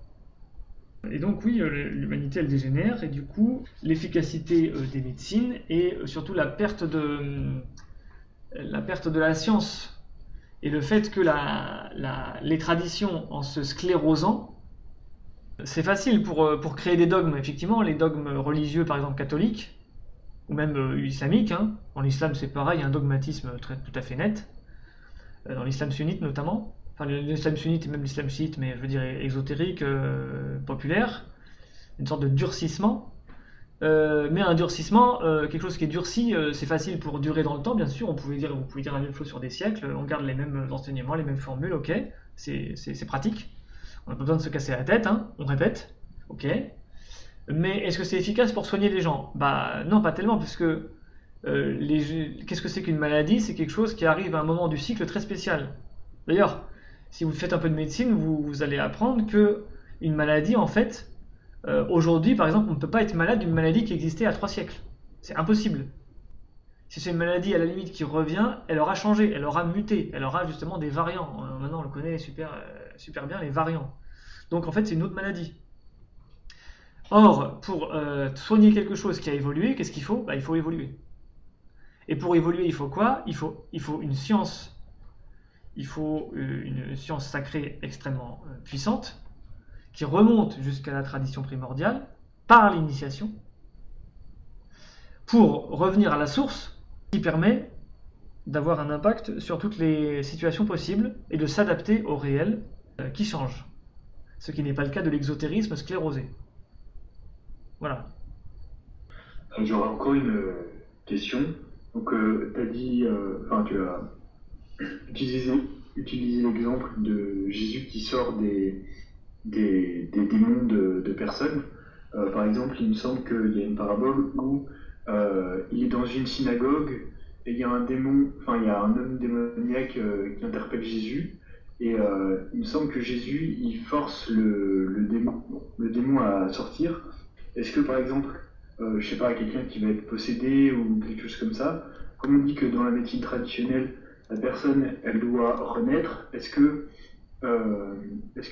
Et donc oui, l'humanité elle dégénère, et du coup, l'efficacité des médecines et surtout la perte de la science et le fait que les traditions, en se sclérosant, c'est facile pour créer des dogmes. Effectivement, les dogmes religieux, par exemple catholiques, ou même islamiques, hein. En islam c'est pareil, il y a un dogmatisme tout à fait net, dans l'islam sunnite notamment, enfin l'islam sunnite et même l'islam chiite, mais je veux dire exotérique, populaire, une sorte de durcissement. Mais un durcissement, quelque chose qui est durci, c'est facile pour durer dans le temps, bien sûr. Vous pouvez dire la même chose sur des siècles, on garde les mêmes enseignements, les mêmes formules, ok, c'est pratique. On n'a pas besoin de se casser la tête, hein, on répète, ok. Mais est-ce que c'est efficace pour soigner les gens? Bah non, pas tellement, parce que qu'est-ce que c'est qu'une maladie? C'est quelque chose qui arrive à un moment du cycle très spécial. D'ailleurs, si vous faites un peu de médecine, vous allez apprendre que une maladie, en fait, aujourd'hui, par exemple, on ne peut pas être malade d'une maladie qui existait à 3 siècles. C'est impossible. Si c'est une maladie à la limite qui revient, elle aura changé, elle aura muté, elle aura justement des variants. Maintenant, on le connaît super bien, les variants. Donc en fait, c'est une autre maladie. Or, pour soigner quelque chose qui a évolué, qu'est-ce qu'il faut? Bah, il faut évoluer. Et pour évoluer, il faut quoi? Il faut une science. Il faut une science sacrée extrêmement puissante, qui remonte jusqu'à la tradition primordiale, par l'initiation, pour revenir à la source, qui permet d'avoir un impact sur toutes les situations possibles et de s'adapter au réel qui change. Ce qui n'est pas le cas de l'exotérisme sclérosé. Voilà. J'aurais encore une question. Donc, tu as dit, tu as utilisé l'exemple de Jésus qui sort des démons de personnes. Par exemple, il me semble qu'il y a une parabole où il est dans une synagogue et il y a un homme démoniaque qui interpelle Jésus. Et il me semble que Jésus, il force le démon à sortir. Est-ce que, par exemple, je sais pas, quelqu'un qui va être possédé ou quelque chose comme ça, comme on dit que dans la médecine traditionnelle, la personne, elle doit renaître, est-ce que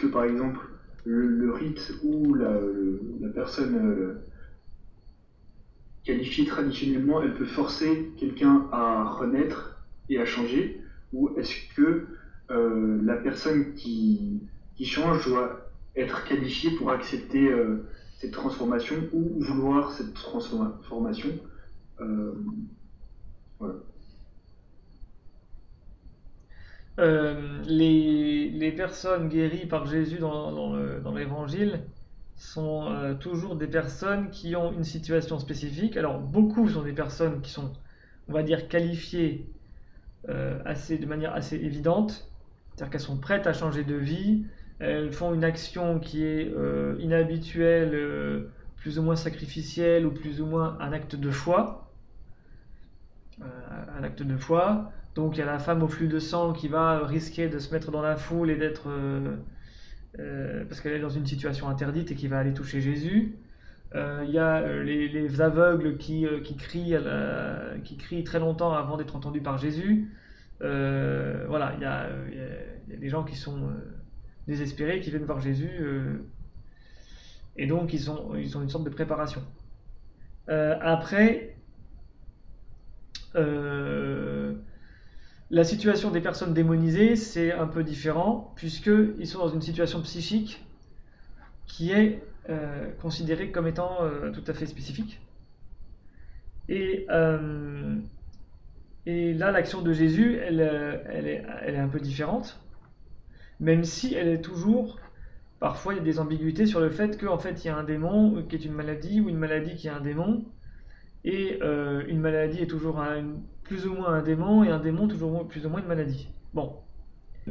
par exemple, le rite où la personne qualifiée traditionnellement, elle peut forcer quelqu'un à renaître et à changer, ou est-ce que la personne qui change doit être qualifiée pour accepter cette transformation ou vouloir cette transformation? Voilà. Les personnes guéries par Jésus dans l'évangile sont toujours des personnes qui ont une situation spécifique. Alors beaucoup sont des personnes qui sont on va dire, qualifiées de manière assez évidente, c'est-à-dire qu'elles sont prêtes à changer de vie, elles font une action qui est inhabituelle, plus ou moins sacrificielle, ou plus ou moins un acte de foi. Donc il y a la femme au flux de sang qui va risquer de se mettre dans la foule et d'être... parce qu'elle est dans une situation interdite et qui va aller toucher Jésus. Il y a les aveugles qui crient très longtemps avant d'être entendus par Jésus. Voilà, il y a des gens qui sont désespérés, qui viennent voir Jésus, et donc ils ont une sorte de préparation. Après, la situation des personnes démonisées, c'est un peu différent, puisqu'ils sont dans une situation psychique qui est considérée comme étant tout à fait spécifique. Et là, l'action de Jésus, elle est un peu différente, même si elle est toujours... Parfois, il y a des ambiguïtés sur le fait qu'en fait, il y a un démon qui est une maladie, ou une maladie qui est un démon, et une maladie est toujours plus ou moins un démon, et un démon toujours plus ou moins une maladie. Bon.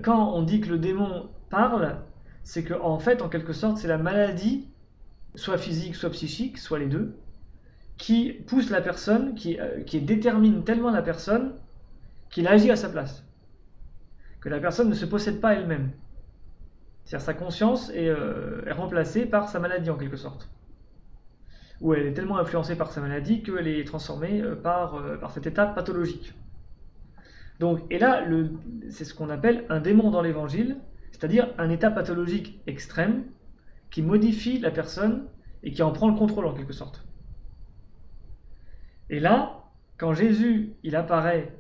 Quand on dit que le démon parle, c'est qu'en fait, en quelque sorte, c'est la maladie, soit physique, soit psychique, soit les deux, qui pousse la personne, qui détermine tellement la personne, qu'il agit à sa place. Que la personne ne se possède pas elle-même. C'est-à-dire sa conscience est remplacée par sa maladie en quelque sorte. Ou elle est tellement influencée par sa maladie qu'elle est transformée par cet état pathologique. Donc, et là, c'est ce qu'on appelle un démon dans l'évangile, c'est-à-dire un état pathologique extrême qui modifie la personne et qui en prend le contrôle en quelque sorte. Et là, quand Jésus il apparaît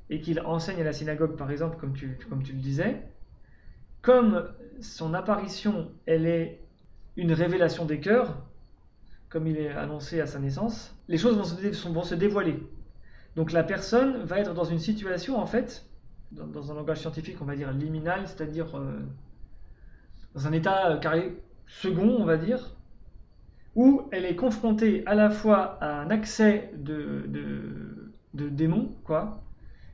et qu'il enseigne à la synagogue, par exemple, comme tu le disais, comme son apparition, elle est une révélation des cœurs, comme il est annoncé à sa naissance, les choses vont se dévoiler. Donc la personne va être dans une situation, en fait, dans un langage scientifique, on va dire liminal, c'est-à-dire dans un état second, on va dire, où elle est confrontée à la fois à un accès de démon, quoi,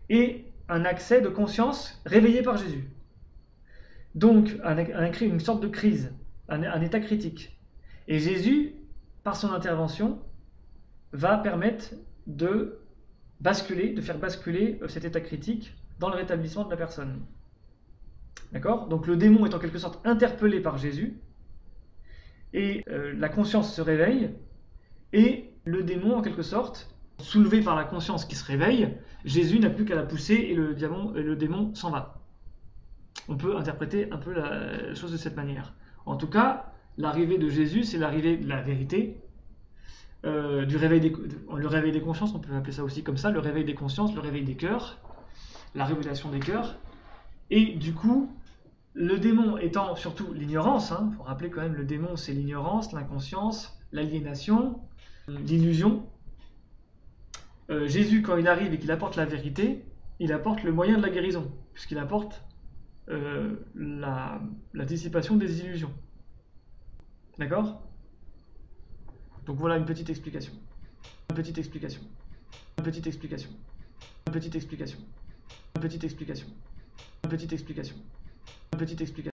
et un accès de conscience réveillé par Jésus. Donc, une sorte de crise, un état critique. Et Jésus, par son intervention, va permettre de faire basculer cet état critique dans le rétablissement de la personne. D'accord ? Donc le démon est en quelque sorte interpellé par Jésus, et la conscience se réveille, et le démon, en quelque sorte, soulevé par la conscience qui se réveille, Jésus n'a plus qu'à la pousser et le démon s'en va. On peut interpréter un peu la chose de cette manière. En tout cas, l'arrivée de Jésus, c'est l'arrivée de la vérité, le réveil des consciences, on peut appeler ça aussi comme ça, le réveil des consciences, le réveil des cœurs, la révélation des cœurs. Et du coup, le démon étant surtout l'ignorance, il faut rappeler quand même, le démon c'est l'ignorance, l'inconscience, l'aliénation, l'illusion. Jésus, quand il arrive et qu'il apporte la vérité, il apporte le moyen de la guérison, puisqu'il apporte la dissipation des illusions. D'accord ? Donc voilà une petite explication. Une petite explication. Une petite explication. Une petite explication. Une petite explication. Une petite explication. Une petite explication.